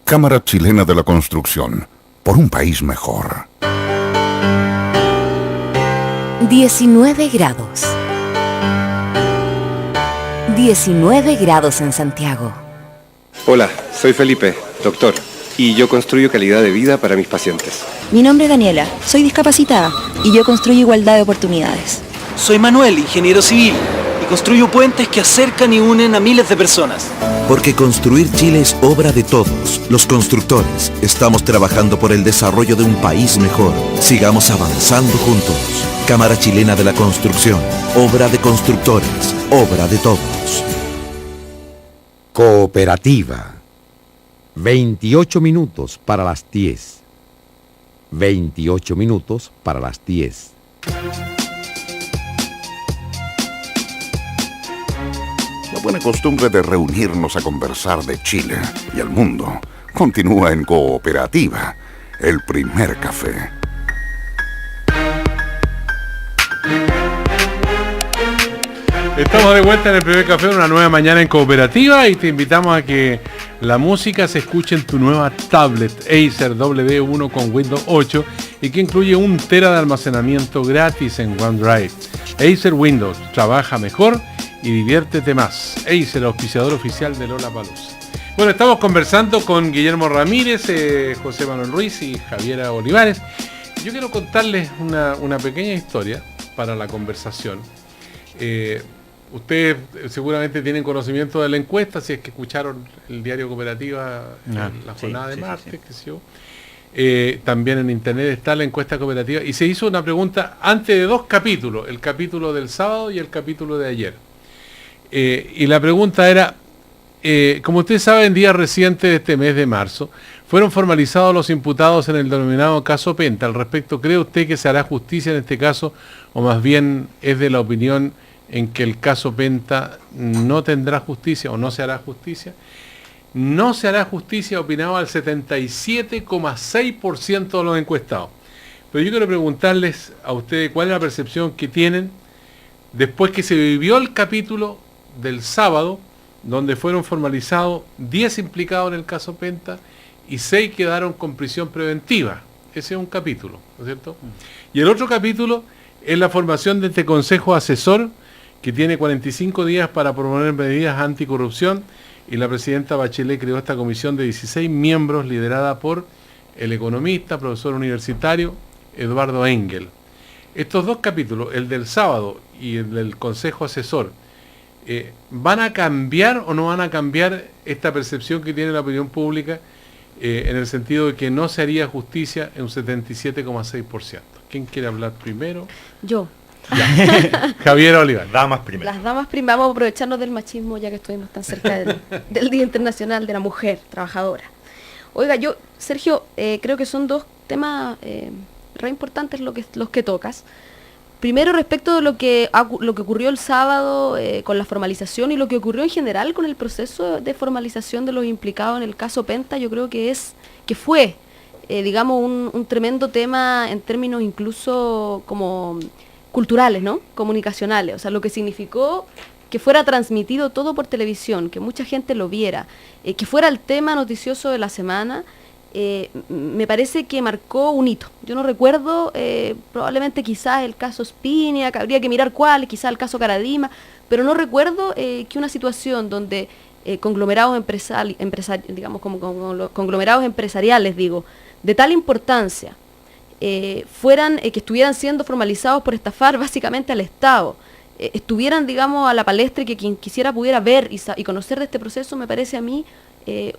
Speaker 8: Cámara Chilena de la Construcción. Por un país mejor.
Speaker 13: 19 grados. 19 grados en Santiago.
Speaker 14: Hola, soy Felipe, doctor, y yo construyo calidad de vida para mis pacientes.
Speaker 15: Mi nombre es Daniela, soy discapacitada y yo construyo igualdad de oportunidades.
Speaker 16: Soy Manuel, ingeniero civil, y construyo puentes que acercan y unen a miles de personas.
Speaker 17: Porque construir Chile es obra de todos. Los constructores estamos trabajando por el desarrollo de un país mejor. Sigamos avanzando juntos. Cámara Chilena de la Construcción. Obra de constructores. Obra de todos.
Speaker 18: Cooperativa. 28 minutos para las 10. 28 minutos para las 10.
Speaker 8: La buena costumbre de reunirnos a conversar de Chile y el mundo continúa en Cooperativa, el primer café.
Speaker 1: Estamos de vuelta en el primer café, una nueva mañana en Cooperativa, y te invitamos a que la música se escuche en tu nueva tablet Acer W1 con Windows 8 y que incluye 1 tera de almacenamiento gratis en OneDrive. Acer Windows, trabaja mejor y diviértete más. Acer, auspiciador oficial de Lollapalooza. Bueno, estamos conversando con Guillermo Ramírez, José Manuel Ruiz y Javiera Olivares. Yo quiero contarles una pequeña historia para la conversación. Ustedes seguramente tienen conocimiento de la encuesta, si es que escucharon el diario Cooperativa la jornada de martes, qué sé yo. También en internet está la encuesta cooperativa y se hizo una pregunta antes de 2 capítulos, el capítulo del sábado y el capítulo de ayer. Y la pregunta era, como ustedes saben, en días recientes de este mes de marzo, fueron formalizados los imputados en el denominado caso Penta. Al respecto, ¿cree usted que se hará justicia en este caso o más bien es de la opinión en que el caso Penta no tendrá justicia o no se hará justicia? No se hará justicia, opinaba el 77,6% de los encuestados. Pero yo quiero preguntarles a ustedes cuál es la percepción que tienen después que se vivió el capítulo del sábado, donde fueron formalizados 10 implicados en el caso Penta y 6 quedaron con prisión preventiva. Ese es un capítulo, ¿no es cierto? Y el otro capítulo es la formación de este consejo asesor que tiene 45 días para proponer medidas anticorrupción, y la presidenta Bachelet creó esta comisión de 16 miembros liderada por el economista, profesor universitario Eduardo Engel. Estos 2 capítulos, el del sábado y el del consejo asesor, ¿van a cambiar o no van a cambiar esta percepción que tiene la opinión pública en el sentido de que no se haría justicia en un 77,6%? ¿Quién quiere hablar primero?
Speaker 2: Yo.
Speaker 1: Javier Olivar.
Speaker 4: Damas primero.
Speaker 2: Las damas primero. Vamos a aprovecharnos del machismo ya que estuvimos tan cerca del Día Internacional de la Mujer Trabajadora. Oiga, yo, Sergio, creo que son 2 temas re importantes los que tocas. Primero, respecto de lo que ocurrió el sábado con la formalización y lo que ocurrió en general con el proceso de formalización de los implicados en el caso Penta, yo creo que fue, digamos, un tremendo tema en términos incluso como culturales, ¿no? Comunicacionales, o sea, lo que significó que fuera transmitido todo por televisión, que mucha gente lo viera, que fuera el tema noticioso de la semana, me parece que marcó un hito. Yo no recuerdo, probablemente quizás el caso Spinia, habría que mirar cuál, quizás el caso Caradima, pero no recuerdo que una situación donde conglomerados conglomerados empresariales, de tal importancia, que estuvieran siendo formalizados por estafar básicamente al Estado, estuvieran, digamos, a la palestra y que quien quisiera pudiera ver y conocer de este proceso, me parece a mí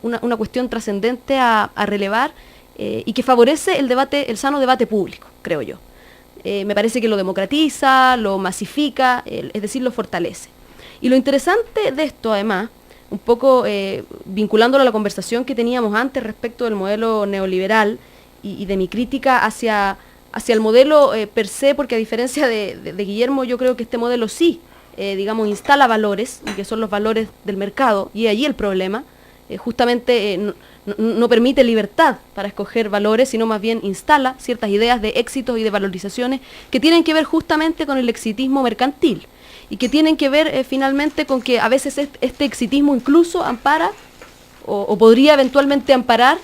Speaker 2: una cuestión trascendente a relevar y que favorece el sano debate público, creo yo. Me parece que lo democratiza, lo masifica, es decir, lo fortalece. Y lo interesante de esto, además, un poco vinculándolo a la conversación que teníamos antes respecto del modelo neoliberal y de mi crítica hacia el modelo per se, porque a diferencia de Guillermo, yo creo que este modelo sí, digamos, instala valores, y que son los valores del mercado, y allí el problema, justamente no permite libertad para escoger valores, sino más bien instala ciertas ideas de éxitos y de valorizaciones que tienen que ver justamente con el exitismo mercantil, y que tienen que ver finalmente con que a veces este exitismo incluso ampara, o podría eventualmente amparar,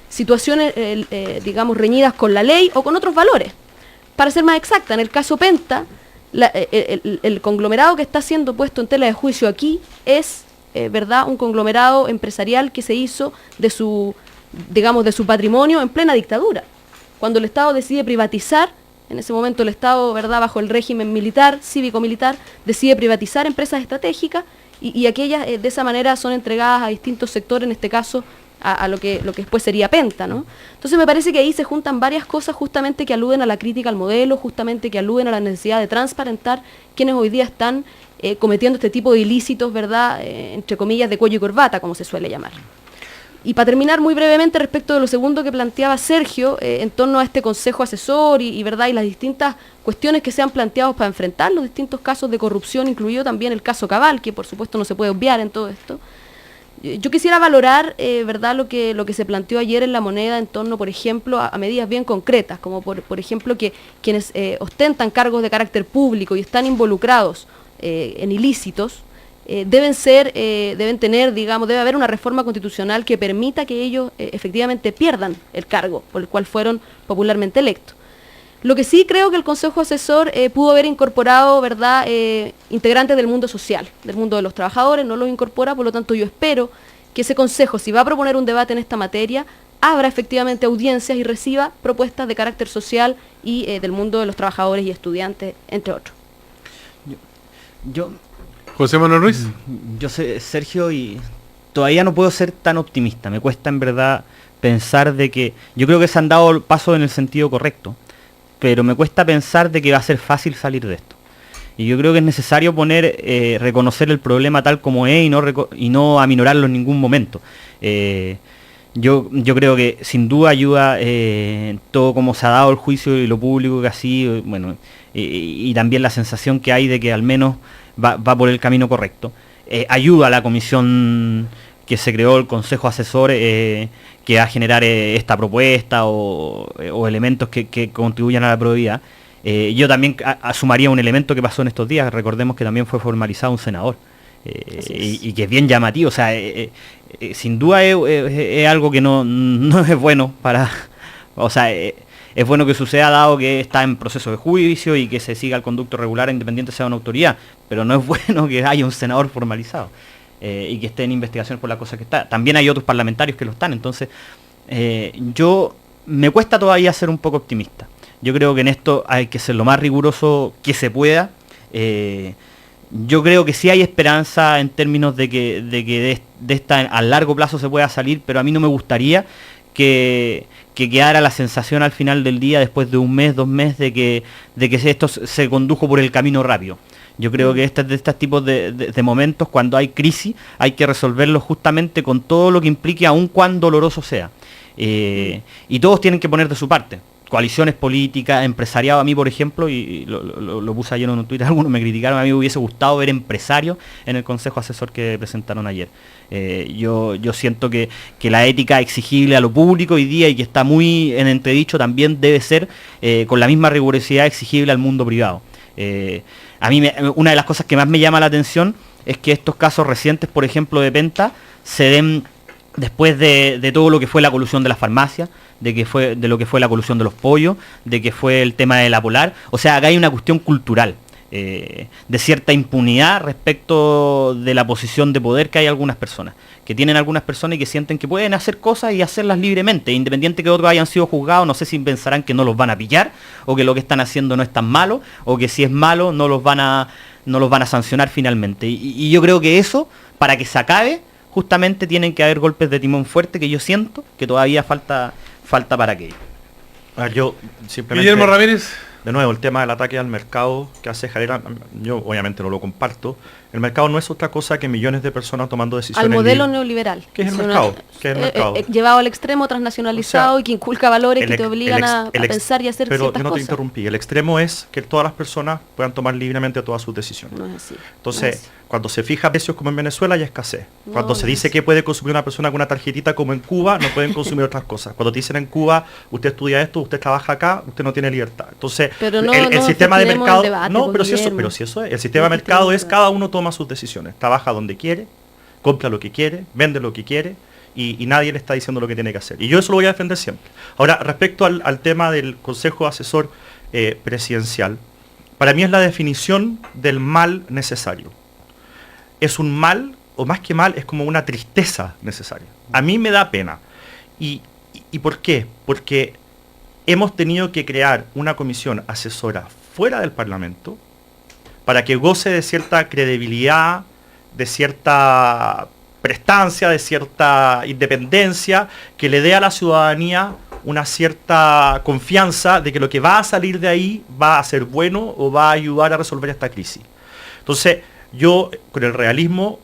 Speaker 2: situaciones, digamos, reñidas con la ley o con otros valores. Para ser más exacta, en el caso Penta, el conglomerado que está siendo puesto en tela de juicio aquí es, ¿verdad?, un conglomerado empresarial que se hizo de su patrimonio en plena dictadura. Cuando el Estado decide privatizar, en ese momento el Estado, ¿verdad?, bajo el régimen militar, cívico-militar, decide privatizar empresas estratégicas y aquellas de esa manera son entregadas a distintos sectores, en este caso a lo que después sería Penta, ¿no? Entonces me parece que ahí se juntan varias cosas justamente que aluden a la crítica al modelo, justamente que aluden a la necesidad de transparentar quienes hoy día están cometiendo este tipo de ilícitos, ¿verdad?, entre comillas, de cuello y corbata, como se suele llamar. Y para terminar muy brevemente respecto de lo segundo que planteaba Sergio, en torno a este consejo asesor y ¿verdad?, y las distintas cuestiones que se han planteado para enfrentar los distintos casos de corrupción, incluido también el caso Cabal, que por supuesto no se puede obviar en todo esto. Yo quisiera valorar, ¿verdad?, lo que se planteó ayer en La Moneda en torno, por ejemplo, a medidas bien concretas, como por ejemplo que quienes ostentan cargos de carácter público y están involucrados en ilícitos, deben tener, digamos, debe haber una reforma constitucional que permita que ellos efectivamente pierdan el cargo por el cual fueron popularmente electos. Lo que sí creo que el Consejo Asesor pudo haber incorporado, ¿verdad?, integrantes del mundo social, del mundo de los trabajadores, no los incorpora, por lo tanto yo espero que ese Consejo, si va a proponer un debate en esta materia, abra efectivamente audiencias y reciba propuestas de carácter social y del mundo de los trabajadores y estudiantes, entre otros.
Speaker 1: José Manuel Ruiz.
Speaker 3: Yo sé, Sergio, y todavía no puedo ser tan optimista. Me cuesta en verdad pensar de que... Yo creo que se han dado pasos en el sentido correcto, pero me cuesta pensar de que va a ser fácil salir de esto. Y yo creo que es necesario reconocer el problema tal como es y no aminorarlo en ningún momento. Yo creo que sin duda ayuda todo como se ha dado el juicio y lo público que ha sido, bueno, y también la sensación que hay de que al menos va por el camino correcto. Ayuda a la comisión que se creó, el Consejo Asesor, que va a generar esta propuesta o elementos que contribuyan a la probidad. Yo también sumaría un elemento que pasó en estos días. Recordemos que también fue formalizado un senador, y que es bien llamativo. O sea, sin duda es algo que no es bueno para... O sea, es bueno que suceda dado que está en proceso de juicio y que se siga el conducto regular independiente sea una autoridad, pero no es bueno que haya un senador formalizado y que esté en investigación por la cosa que está. También hay otros parlamentarios que lo están, entonces yo me cuesta todavía ser un poco optimista. Yo creo que en esto hay que ser lo más riguroso que se pueda. Yo creo que sí hay esperanza en términos de que de esta a largo plazo se pueda salir, pero a mí no me gustaría que quedara la sensación al final del día, después de un mes, 2 meses, de que esto se condujo por el camino rápido. Yo creo que estos tipos de momentos, cuando hay crisis, hay que resolverlos justamente con todo lo que implique, aun cuán doloroso sea. Y todos tienen que poner de su parte. Coaliciones políticas, empresariado. A mí, por ejemplo, y lo puse ayer en un Twitter, algunos me criticaron, a mí me hubiese gustado ver empresarios en el Consejo Asesor que presentaron ayer. Yo siento que la ética exigible a lo público hoy día y que está muy en entredicho también debe ser con la misma rigurosidad exigible al mundo privado. A mí una de las cosas que más me llama la atención es que estos casos recientes, por ejemplo, de Penta, se den después de todo lo que fue la colusión de las farmacias, de lo que fue la colusión de los pollos, de que fue el tema de la Polar. O sea, acá hay una cuestión cultural. de cierta impunidad respecto de la posición de poder que hay algunas personas, que tienen algunas personas y que sienten que pueden hacer cosas y hacerlas libremente, independiente que otros hayan sido juzgados. No sé si pensarán que no los van a pillar, o que lo que están haciendo no es tan malo, o que si es malo no los van a sancionar finalmente. Y yo creo que eso, para que se acabe, justamente tienen que haber golpes de timón fuerte, que yo siento que todavía falta para aquello.
Speaker 4: Yo simplemente...
Speaker 1: Guillermo Ramírez.
Speaker 4: De nuevo, el tema del ataque al mercado que hace Javier, yo obviamente no lo comparto. El mercado no es otra cosa que millones de personas tomando decisiones.
Speaker 2: Al modelo neoliberal.
Speaker 4: ¿Qué es el mercado? ¿Qué es el mercado?
Speaker 2: Llevado al extremo, transnacionalizado, o sea, y que inculca valores que te obligan a pensar y hacer ciertas cosas.
Speaker 4: Pero yo no te interrumpí. El extremo es que todas las personas puedan tomar libremente todas sus decisiones.
Speaker 2: No es así.
Speaker 4: Entonces, cuando se fija precios como en Venezuela, hay escasez. Cuando se dice que puede consumir una persona con una tarjetita como en Cuba, no pueden consumir otras cosas. Cuando te dicen en Cuba, usted estudia esto, usted trabaja acá, usted no tiene libertad. Entonces, el sistema de mercado... pero si eso es. El sistema de mercado es cada uno toma sus decisiones. Trabaja donde quiere, compra lo que quiere, vende lo que quiere, y nadie le está diciendo lo que tiene que hacer. Y yo eso lo voy a defender siempre. Ahora, respecto al tema del Consejo Asesor Presidencial, para mí es la definición del mal necesario. Es un mal, o más que mal, es como una tristeza necesaria. A mí me da pena. ¿Y por qué? Porque hemos tenido que crear una comisión asesora fuera del Parlamento para que goce de cierta credibilidad, de cierta prestancia, de cierta independencia, que le dé a la ciudadanía una cierta confianza de que lo que va a salir de ahí va a ser bueno o va a ayudar a resolver esta crisis. Entonces, yo, con el realismo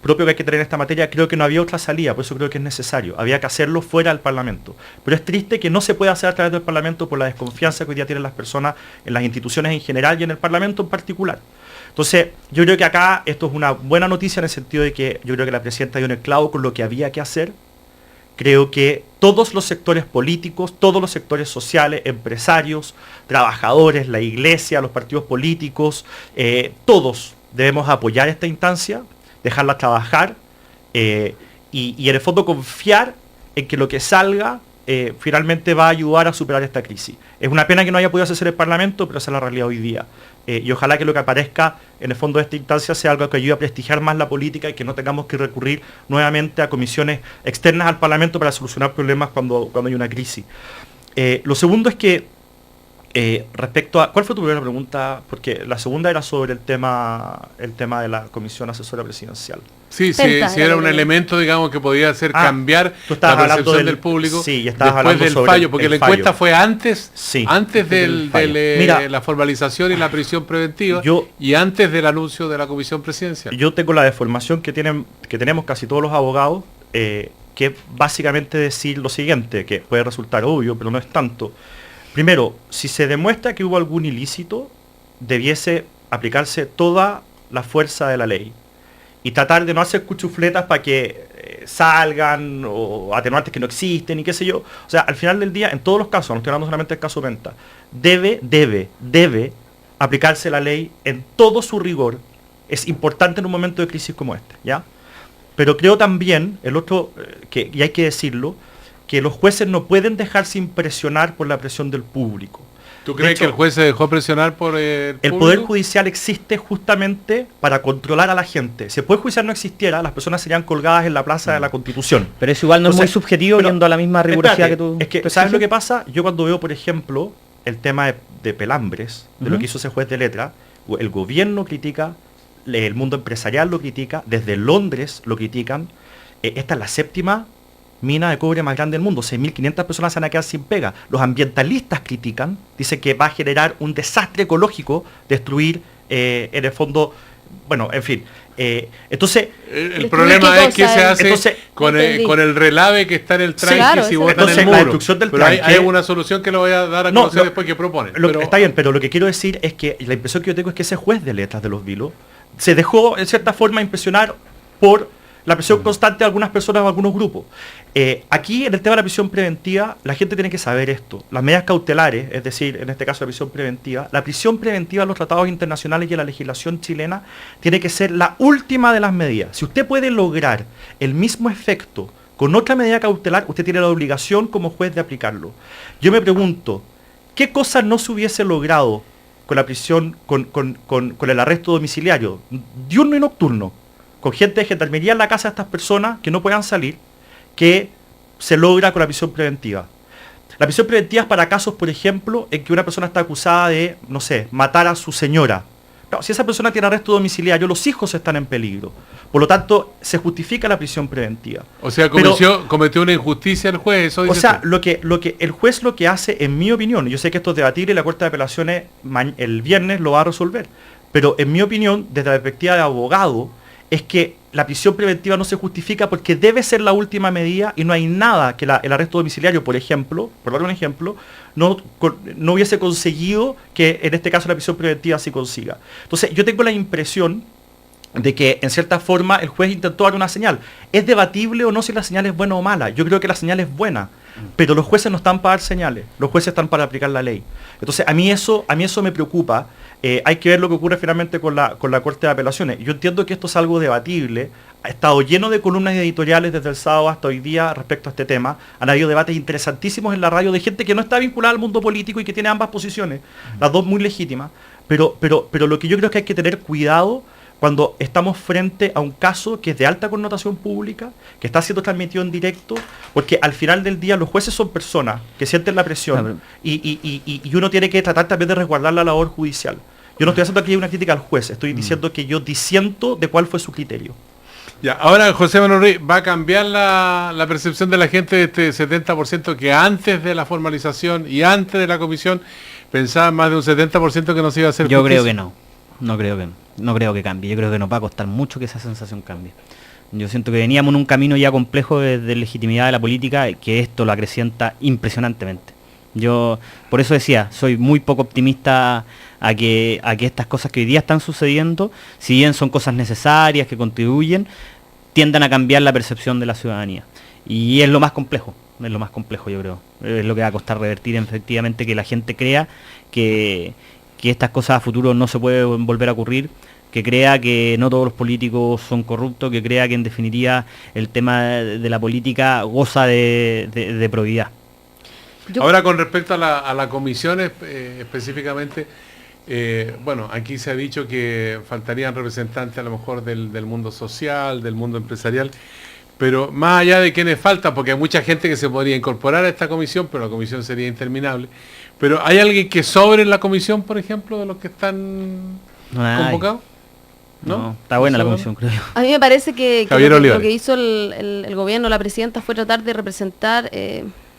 Speaker 4: propio que hay que tener en esta materia, creo que no había otra salida, por eso creo que es necesario. Había que hacerlo fuera del Parlamento. Pero es triste que no se pueda hacer a través del Parlamento por la desconfianza que hoy día tienen las personas en las instituciones en general y en el Parlamento en particular. Entonces, yo creo que acá esto es una buena noticia en el sentido de que yo creo que la presidenta dio en el clavo con lo que había que hacer. Creo que todos los sectores políticos, todos los sectores sociales, empresarios, trabajadores, la iglesia, los partidos políticos, todos debemos apoyar esta instancia, dejarla trabajar y en el fondo confiar en que lo que salga finalmente va a ayudar a superar esta crisis. Es una pena que no haya podido hacer el Parlamento, pero esa es la realidad hoy día. Y ojalá que lo que aparezca en el fondo de esta instancia sea algo que ayude a prestigiar más la política y que no tengamos que recurrir nuevamente a comisiones externas al Parlamento para solucionar problemas cuando hay una crisis. Lo segundo es que respecto a... ¿Cuál fue tu primera pregunta? Porque la segunda era sobre el tema de la Comisión Asesora Presidencial.
Speaker 1: Sí, era un elemento, digamos, que podía hacer cambiar la percepción del público después del fallo, porque la encuesta fue antes de la formalización y la prisión preventiva y antes del anuncio de la Comisión Presidencial.
Speaker 4: Yo tengo la deformación que tenemos casi todos los abogados, que básicamente decir lo siguiente, que puede resultar obvio, pero no es tanto. Primero, si se demuestra que hubo algún ilícito, debiese aplicarse toda la fuerza de la ley y tratar de no hacer cuchufletas para que salgan o atenuantes que no existen y qué sé yo. O sea, al final del día, en todos los casos, no estoy hablando solamente del caso Penta, debe aplicarse la ley en todo su rigor. Es importante en un momento de crisis como este, ¿ya? Pero creo también, y hay que decirlo, que los jueces no pueden dejarse impresionar por la presión del público.
Speaker 1: ¿Tú crees que el juez se dejó presionar por el público?
Speaker 4: El Poder Judicial existe justamente para controlar a la gente. Si el Poder Judicial no existiera, las personas serían colgadas en la Plaza de la Constitución.
Speaker 3: Pero eso igual no es muy subjetivo, yendo a la misma rigurosidad que tú...
Speaker 4: Es que, ¿sabes lo que pasa? Yo cuando veo, por ejemplo, el tema de Pelambres, de lo que hizo ese juez de letra, el gobierno critica, el mundo empresarial lo critica, desde Londres lo critican. Esta es la séptima mina de cobre más grande del mundo, 6.500 personas se van a quedar sin pega. Los ambientalistas critican, dicen que va a generar un desastre ecológico, destruir en el fondo, bueno, en fin. Entonces,
Speaker 1: el problema es que se hace con el relave que está en el tranque si votan el muro.
Speaker 4: La destrucción del tranque,
Speaker 1: hay una solución que lo voy a dar a conocer después que proponen.
Speaker 4: Está bien, pero lo que quiero decir es que la impresión que yo tengo es que ese juez de letras de Los Vilos se dejó en cierta forma impresionar por la presión constante de algunas personas o algunos grupos. Aquí, en el tema de la prisión preventiva, la gente tiene que saber esto. Las medidas cautelares, es decir, en este caso la prisión preventiva en los tratados internacionales y en la legislación chilena, tiene que ser la última de las medidas. Si usted puede lograr el mismo efecto con otra medida cautelar, usted tiene la obligación como juez de aplicarlo. Yo me pregunto, ¿qué cosa no se hubiese logrado con la prisión, con el arresto domiciliario, diurno y nocturno, con gente de gendarmería en la casa de estas personas que no puedan salir, que se logra con la prisión preventiva. La prisión preventiva es para casos, por ejemplo, en que una persona está acusada de, no sé, matar a su señora. No, si esa persona tiene arresto domiciliario, los hijos están en peligro. Por lo tanto, se justifica la prisión preventiva.
Speaker 1: O sea, cometió una injusticia el juez, eso dice.
Speaker 4: O sea, lo que el juez lo que hace, en mi opinión, y yo sé que esto es debatible y la Corte de Apelaciones el viernes lo va a resolver, pero en mi opinión, desde la perspectiva de abogado, es que la prisión preventiva no se justifica porque debe ser la última medida y no hay nada que el arresto domiciliario, por ejemplo, por dar un ejemplo, no hubiese conseguido que en este caso la prisión preventiva sí consiga. Entonces, yo tengo la impresión de que en cierta forma el juez intentó dar una señal. ¿Es debatible o no si la señal es buena o mala? Yo creo que la señal es buena, pero los jueces no están para dar señales, los jueces están para aplicar la ley. Entonces a mí eso me preocupa. Hay que ver lo que ocurre finalmente con la Corte de Apelaciones. Yo entiendo que esto es algo debatible. Ha estado lleno de columnas editoriales desde el sábado hasta hoy día respecto a este tema. Han habido debates interesantísimos en la radio de gente que no está vinculada al mundo político y que tiene ambas posiciones, las dos muy legítimas. Pero lo que yo creo es que hay que tener cuidado cuando estamos frente a un caso que es de alta connotación pública, que está siendo transmitido en directo, porque al final del día los jueces son personas que sienten la presión y uno tiene que tratar también de resguardar la labor judicial. Yo no estoy haciendo aquí una crítica al juez, estoy diciendo que yo disiento de cuál fue su criterio.
Speaker 1: Ya, ahora José Manuel Rey, ¿va a cambiar la percepción de la gente de este 70% que antes de la formalización y antes de la comisión pensaba más de un 70% que no se iba a hacer
Speaker 3: justicia? Yo creo que no creo que cambie, yo creo que nos va a costar mucho que esa sensación cambie. Yo siento que veníamos en un camino ya complejo de legitimidad de la política, que esto lo acrecienta impresionantemente. Yo por eso decía, soy muy poco optimista a que estas cosas que hoy día están sucediendo, si bien son cosas necesarias, que contribuyen, tiendan a cambiar la percepción de la ciudadanía. Y es lo más complejo yo creo. Es lo que va a costar revertir efectivamente que la gente crea que estas cosas a futuro no se pueden volver a ocurrir, que crea que no todos los políticos son corruptos, que crea que en definitiva el tema de la política goza de probidad.
Speaker 1: Ahora con respecto a la comisión específicamente, bueno, aquí se ha dicho que faltarían representantes a lo mejor del mundo social, del mundo empresarial, pero más allá de quienes faltan, porque hay mucha gente que se podría incorporar a esta comisión, pero la comisión sería interminable. Pero ¿hay alguien que sobre en la comisión, por ejemplo, de los que están convocados?
Speaker 3: No, está buena la comisión, creo yo.
Speaker 2: A mí me parece que
Speaker 1: lo
Speaker 2: que hizo el gobierno, la presidenta, fue tratar de representar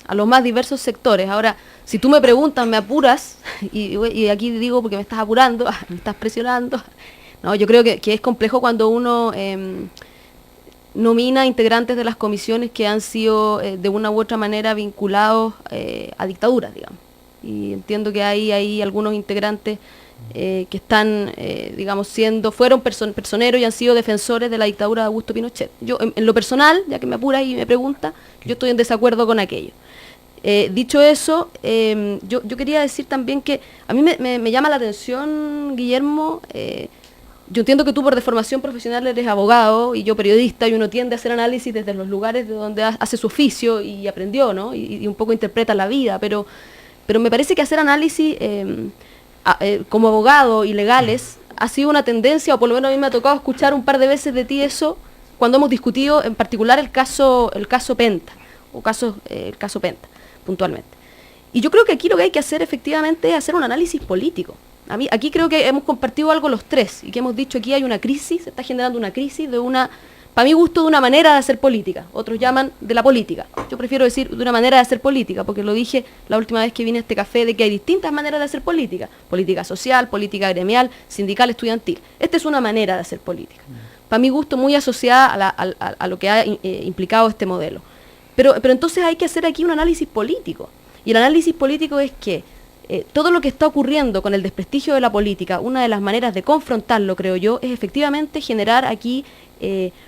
Speaker 2: a los más diversos sectores. Ahora, si tú me preguntas, me apuras, y aquí digo porque me estás apurando, me estás presionando. No, yo creo que es complejo cuando uno nomina integrantes de las comisiones que han sido de una u otra manera vinculados a dictaduras, digamos. Y entiendo que hay algunos integrantes que están, fueron personeros y han sido defensores de la dictadura de Augusto Pinochet. Yo, en lo personal, ya que me apuras y me pregunta, yo estoy en desacuerdo con aquello. Dicho eso, yo quería decir también que a mí me llama la atención, Guillermo, yo entiendo que tú por deformación profesional eres abogado y yo periodista, y uno tiende a hacer análisis desde los lugares de donde hace su oficio y aprendió, ¿no? Y un poco interpreta la vida, pero me parece que hacer análisis como abogado y legales ha sido una tendencia, o por lo menos a mí me ha tocado escuchar un par de veces de ti eso, cuando hemos discutido en particular el caso Penta, el caso Penta, puntualmente. Y yo creo que aquí lo que hay que hacer efectivamente es hacer un análisis político. Aquí creo que hemos compartido algo los tres, y que hemos dicho aquí hay una crisis, se está generando una crisis para mi gusto, de una manera de hacer política. Otros llaman de la política. Yo prefiero decir de una manera de hacer política, porque lo dije la última vez que vine a este café, de que hay distintas maneras de hacer política. Política social, política gremial, sindical, estudiantil. Esta es una manera de hacer política. Para mi gusto, muy asociada a lo que ha implicado este modelo. Pero entonces hay que hacer aquí un análisis político. Y el análisis político es que todo lo que está ocurriendo con el desprestigio de la política, una de las maneras de confrontarlo, creo yo, es efectivamente generar aquí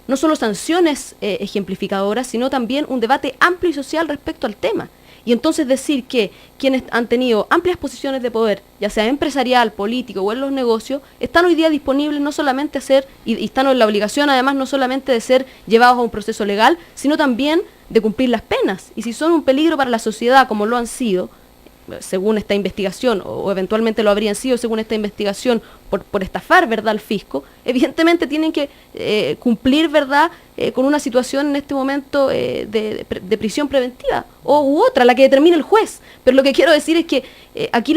Speaker 2: no solo sanciones ejemplificadoras, sino también un debate amplio y social respecto al tema. Y entonces decir que quienes han tenido amplias posiciones de poder, ya sea empresarial, político o en los negocios, están hoy día disponibles no solamente a ser, y están en la obligación además no solamente de ser llevados a un proceso legal, sino también de cumplir las penas. Y si son un peligro para la sociedad, como lo han sido, según esta investigación, o eventualmente lo habrían sido según esta investigación, por estafar, ¿verdad?, al fisco, evidentemente tienen que cumplir, ¿verdad?, con una situación en este momento de prisión preventiva, u otra, la que determine el juez. Pero lo que quiero decir es que aquí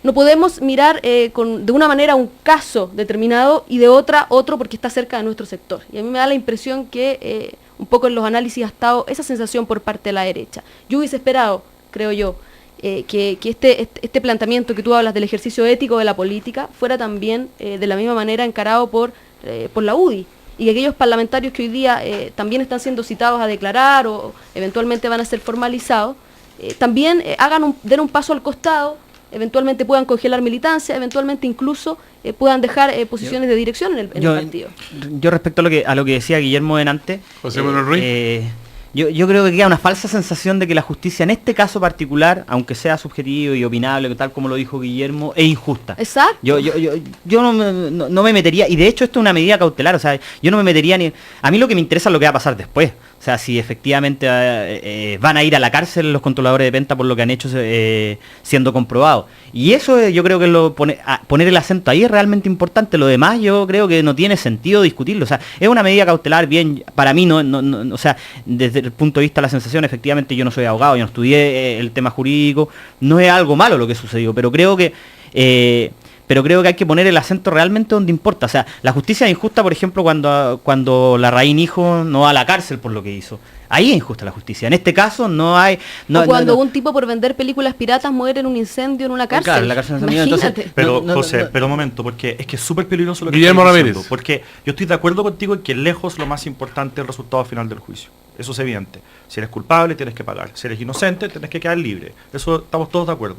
Speaker 2: no podemos mirar de una manera un caso determinado y de otra otro porque está cerca de nuestro sector. Y a mí me da la impresión que un poco en los análisis ha estado esa sensación por parte de la derecha. Yo hubiese esperado, creo yo, que este planteamiento que tú hablas del ejercicio ético de la política fuera también de la misma manera encarado por la UDI, y que aquellos parlamentarios que hoy día también están siendo citados a declarar o eventualmente van a ser formalizados, también den un paso al costado, eventualmente puedan congelar militancia, eventualmente incluso puedan dejar posiciones de dirección en el partido.
Speaker 3: Yo respecto a lo que decía Guillermo delante,
Speaker 1: José Manuel Ruiz.
Speaker 3: Yo creo que queda una falsa sensación de que la justicia en este caso particular, aunque sea subjetivo y opinable, tal como lo dijo Guillermo, es injusta.
Speaker 2: Exacto.
Speaker 3: Yo no me metería, y de hecho esto es una medida cautelar, o sea, yo no me metería ni... A mí lo que me interesa es lo que va a pasar después. O sea, si efectivamente van a ir a la cárcel los controladores de venta por lo que han hecho siendo comprobado. Y eso yo creo que poner el acento ahí es realmente importante. Lo demás yo creo que no tiene sentido discutirlo. O sea, es una medida cautelar bien, para mí o sea, desde el punto de vista de la sensación, efectivamente yo no soy abogado, yo no estudié el tema jurídico, no es algo malo lo que sucedió, pero creo que hay que poner el acento realmente donde importa. O sea, la justicia es injusta, por ejemplo, cuando Larraín hijo no va a la cárcel por lo que hizo. Ahí es injusta la justicia. En este caso no hay...
Speaker 2: cuando un tipo por vender películas piratas muere en un incendio en una cárcel.
Speaker 3: Claro, en la cárcel.
Speaker 2: Imagínate.
Speaker 4: Pero, José, pero un momento, porque es que es súper peligroso lo que
Speaker 1: Guillermo
Speaker 4: estás
Speaker 1: Ramírez.
Speaker 4: diciendo. Porque yo estoy de acuerdo contigo en que lejos lo más importante es el resultado final del juicio. Eso es evidente. Si eres culpable, tienes que pagar. Si eres inocente, tienes que quedar libre. Eso estamos todos de acuerdo.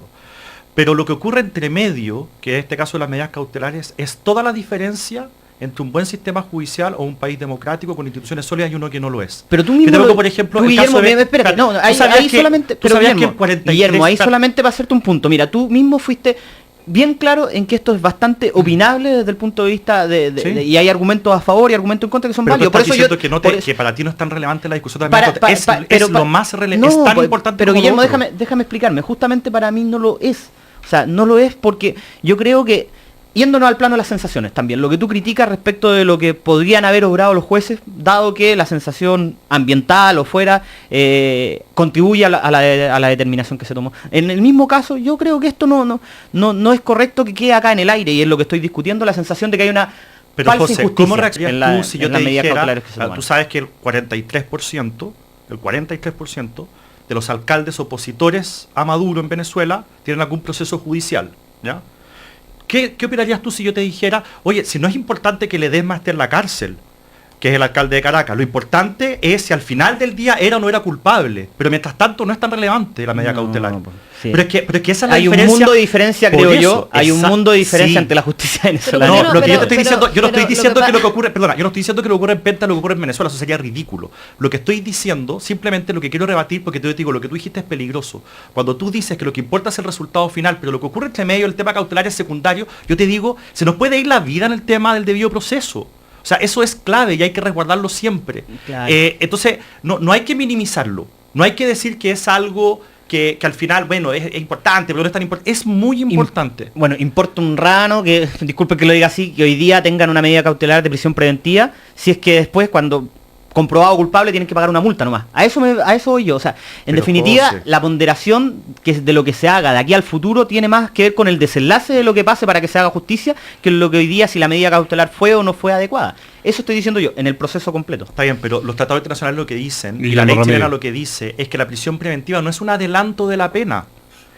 Speaker 4: Pero lo que ocurre entre medio, que en este caso de las medidas cautelares, es toda la diferencia entre un buen sistema judicial o un país democrático con instituciones sólidas y uno que no lo es.
Speaker 3: Pero tú mismo,
Speaker 4: por ejemplo,
Speaker 3: tú, Guillermo, espérate, no, ahí solamente, pero Guillermo, ahí solamente para hacerte un punto. Mira, tú mismo fuiste bien claro en que esto es bastante opinable desde el punto de vista y hay argumentos a favor y argumentos en contra que son válidos.
Speaker 4: Por eso que para ti no es tan relevante la discusión es lo más relevante, es tan importante.
Speaker 3: Pero Guillermo, déjame explicarme, justamente para mí no lo es. O sea, no lo es porque yo creo que, yéndonos al plano de las sensaciones también, lo que tú criticas respecto de lo que podrían haber obrado los jueces, dado que la sensación ambiental o fuera contribuye a la determinación que se tomó. En el mismo caso, yo creo que esto no es correcto que quede acá en el aire, y es lo que estoy discutiendo, la sensación de que hay una
Speaker 4: Pero
Speaker 3: falsa
Speaker 4: José,
Speaker 3: injusticia
Speaker 4: ¿cómo reaccionas tú si yo te dijera,
Speaker 3: que
Speaker 4: tú sabes que el 43% de los alcaldes opositores a Maduro en Venezuela tienen algún proceso judicial, ¿ya? ¿Qué opinarías tú si yo te dijera, oye, si no es importante que Ledesma esté en la cárcel, que es el alcalde de Caracas, lo importante es si al final del día era o no era culpable, pero mientras tanto no es tan relevante la medida cautelar. Sí. Pero es que esa es la
Speaker 3: hay
Speaker 4: diferencia.
Speaker 3: Un mundo de diferencia, creo yo, hay un mundo de diferencia ante la justicia venezolana.
Speaker 4: No, lo que yo te estoy diciendo, yo no estoy diciendo que lo que ocurre, perdona, yo no estoy diciendo que lo que ocurre en Penta, lo que ocurre en Venezuela, eso sería ridículo. Lo que estoy diciendo, simplemente lo que quiero rebatir, porque yo te digo, lo que tú dijiste es peligroso. Cuando tú dices que lo que importa es el resultado final, pero lo que ocurre entre medio, el tema cautelar es secundario, yo te digo, se nos puede ir la vida en el tema del debido proceso. O sea, eso es clave y hay que resguardarlo siempre. Claro. Entonces, no hay que minimizarlo. No hay que decir que es algo que al final, bueno, es importante, pero no es tan importante. Es muy importante.
Speaker 3: Bueno, importa un rano, que, disculpe que lo diga así, que hoy día tengan una medida cautelar de prisión preventiva, si es que después, cuando comprobado culpable, tienen que pagar una multa nomás. A eso voy yo. O sea, en definitiva, José, la ponderación de lo que se haga de aquí al futuro tiene más que ver con el desenlace de lo que pase para que se haga justicia, que lo que hoy día, si la medida cautelar fue o no fue adecuada. Eso estoy diciendo yo, en el proceso completo.
Speaker 4: Está bien, pero los tratados internacionales lo que dicen, y la ley chilena lo que dice, es que la prisión preventiva no es un adelanto de la pena.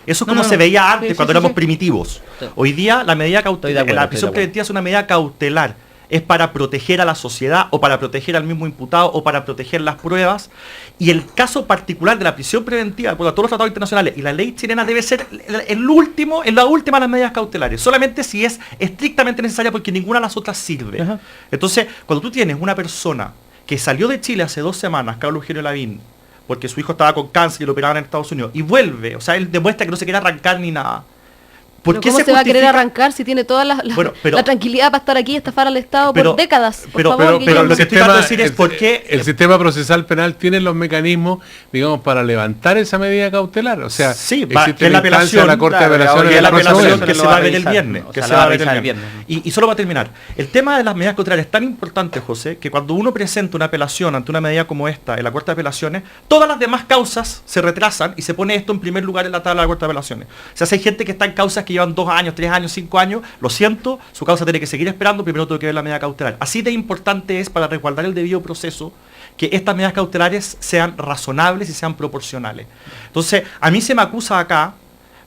Speaker 4: Eso es como se veía antes, cuando éramos primitivos. Sí. Hoy día la medida cautelar, la prisión preventiva es una medida cautelar. Es para proteger a la sociedad o para proteger al mismo imputado o para proteger las pruebas. Y el caso particular de la prisión preventiva, por todos los tratados internacionales y la ley chilena, debe ser en la última de las medidas cautelares, solamente si es estrictamente necesaria, porque ninguna de las otras sirve. Ajá. Entonces, cuando tú tienes una persona que salió de Chile hace 2 semanas, Carlos Eugenio Lavín, porque su hijo estaba con cáncer y lo operaban en Estados Unidos, y vuelve, o sea, él demuestra que no se quiere arrancar ni nada.
Speaker 2: ¿Por qué se va a querer arrancar si tiene toda la tranquilidad para estar aquí y estafar al Estado por décadas?
Speaker 4: Pero lo que estoy tratando de decir es por qué
Speaker 1: el sistema procesal penal tiene los mecanismos, digamos, para levantar esa medida cautelar. O sea,
Speaker 4: sí,
Speaker 1: existe la instancia de la Corte de Apelaciones
Speaker 4: de la apelación que se va a ver el viernes. Y solo para terminar, el tema de las medidas cautelares es tan importante, José, que cuando uno presenta una apelación ante una medida como esta en la Corte de Apelaciones, todas las demás causas se retrasan y se pone esto en primer lugar en la tabla de la Corte de Apelaciones. O sea, si hay gente que está en causas que llevan 2 años, 3 años, 5 años, lo siento, su causa tiene que seguir esperando, primero tengo que ver la medida cautelar. Así de importante es para resguardar el debido proceso que estas medidas cautelares sean razonables y sean proporcionales. Entonces, a mí se me acusa acá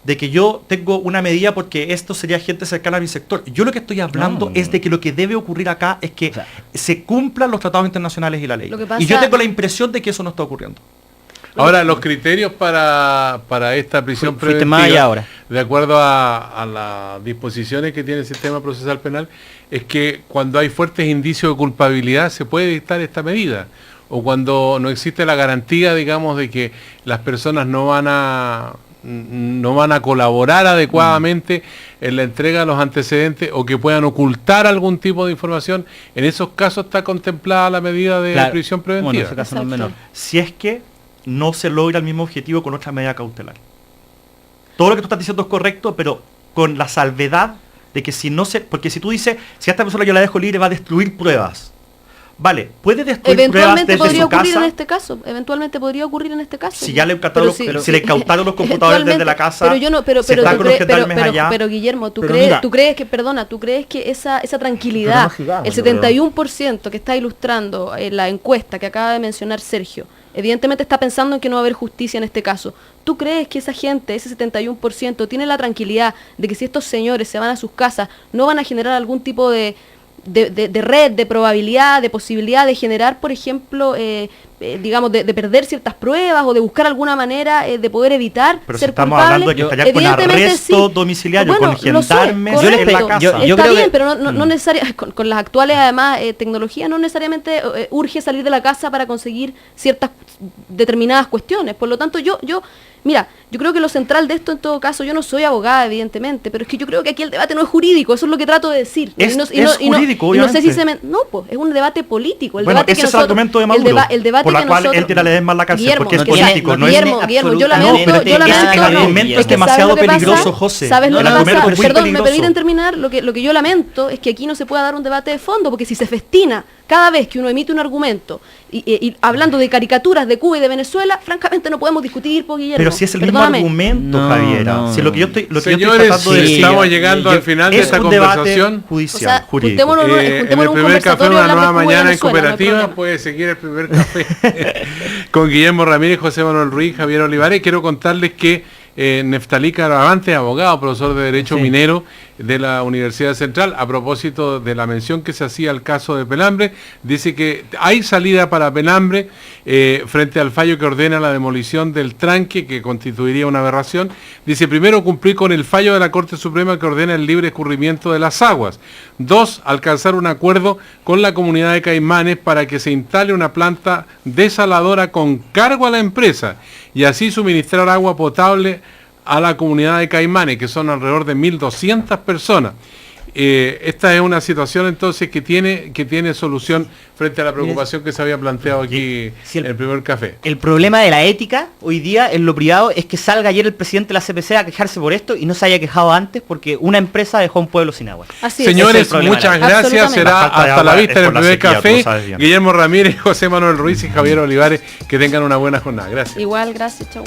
Speaker 4: de que yo tengo una medida porque esto sería gente cercana a mi sector. Yo lo que estoy hablando es de que lo que debe ocurrir acá es que se cumplan los tratados internacionales y la ley. Y yo tengo la impresión de que eso no está ocurriendo.
Speaker 1: Ahora, los criterios para esta prisión preventiva, de acuerdo a las disposiciones que tiene el sistema procesal penal, es que cuando hay fuertes indicios de culpabilidad se puede dictar esta medida, o cuando no existe la garantía, digamos, de que las personas no van a colaborar adecuadamente en la entrega de los antecedentes o que puedan ocultar algún tipo de información. En esos casos está contemplada la medida de prisión preventiva.
Speaker 4: Bueno, ese caso no es menor. Si es que no se logra el mismo objetivo con otra medida cautelar. Todo lo que tú estás diciendo es correcto, pero con la salvedad de que si no se... Porque si tú dices, si a esta persona yo la dejo libre, va a destruir pruebas. Vale, puede destruir pruebas desde su casa.
Speaker 2: Eventualmente podría ocurrir en este caso.
Speaker 4: Si ya le incautaron los computadores desde la casa,
Speaker 2: pero Guillermo, ¿tú crees que esa tranquilidad, el 71% que está ilustrando la encuesta que acaba de mencionar Sergio, evidentemente está pensando en que no va a haber justicia en este caso? ¿Tú crees que esa gente, ese 71%, tiene la tranquilidad de que si estos señores se van a sus casas, no van a generar algún tipo de red, de probabilidad, de posibilidad de generar, por ejemplo, digamos, de perder ciertas pruebas o de buscar alguna manera de poder evitar ser
Speaker 4: estamos
Speaker 2: culpable?
Speaker 4: Hablando de que estaría con arresto domiciliario, con gendarmes en la casa.
Speaker 2: Está bien, pero no necesariamente, con las actuales, además, tecnologías, no necesariamente urge salir de la casa para conseguir ciertas determinadas cuestiones. Por lo tanto, mira, yo creo que lo central de esto, en todo caso, yo no soy abogada, evidentemente, pero es que yo creo que aquí el debate no es jurídico, eso es lo que trato de decir.
Speaker 4: Es jurídico,
Speaker 2: no sé si no, pues, es un debate político.
Speaker 4: Ese es el argumento de Maduro, por la cual él tira leer más la cárcel, porque es político.
Speaker 2: Guillermo, yo lamento.
Speaker 4: El argumento es demasiado peligroso, José.
Speaker 2: ¿Sabes lo que pasa? Perdón, ¿me permiten terminar? Lo que yo lamento es que aquí no se pueda dar un debate de fondo, porque si se festina cada vez que uno emite un argumento y hablando de caricaturas de Cuba y de Venezuela, francamente no podemos discutir, por Guillermo.
Speaker 4: Pero si es el mismo argumento, Javiera. Si lo que yo estoy
Speaker 1: Señores,
Speaker 4: tratando de decir,
Speaker 1: estamos llegando al final de esta conversación
Speaker 4: judicial, jurídico.
Speaker 1: En el primer café Una Nueva Mañana en Cooperativa puede seguir el primer café con Guillermo Ramírez, José Manuel Ruiz, Javier Olivares. Quiero contarles que Neftalí Caravante, abogado, profesor de Derecho Minero de la Universidad Central, a propósito de la mención que se hacía al caso de Pelambre, dice que hay salida para Pelambre frente al fallo que ordena la demolición del tranque, que constituiría una aberración. Dice, primero, cumplir con el fallo de la Corte Suprema que ordena el libre escurrimiento de las aguas. 2, alcanzar un acuerdo con la comunidad de Caimanes para que se instale una planta desaladora con cargo a la empresa y así suministrar agua potable a la comunidad de Caimanes, que son alrededor de 1.200 personas. Esta es una situación entonces que tiene solución frente a la preocupación que se había planteado aquí en el primer café.
Speaker 3: El problema de la ética hoy día en lo privado es que salga ayer el presidente de la CPC a quejarse por esto y no se haya quejado antes porque una empresa dejó un pueblo sin agua.
Speaker 1: Señores, muchas gracias. Será hasta la vista en el primer café. Guillermo Ramírez, José Manuel Ruiz y Javier Olivares, que tengan una buena jornada. Gracias.
Speaker 2: Igual, gracias. Chau.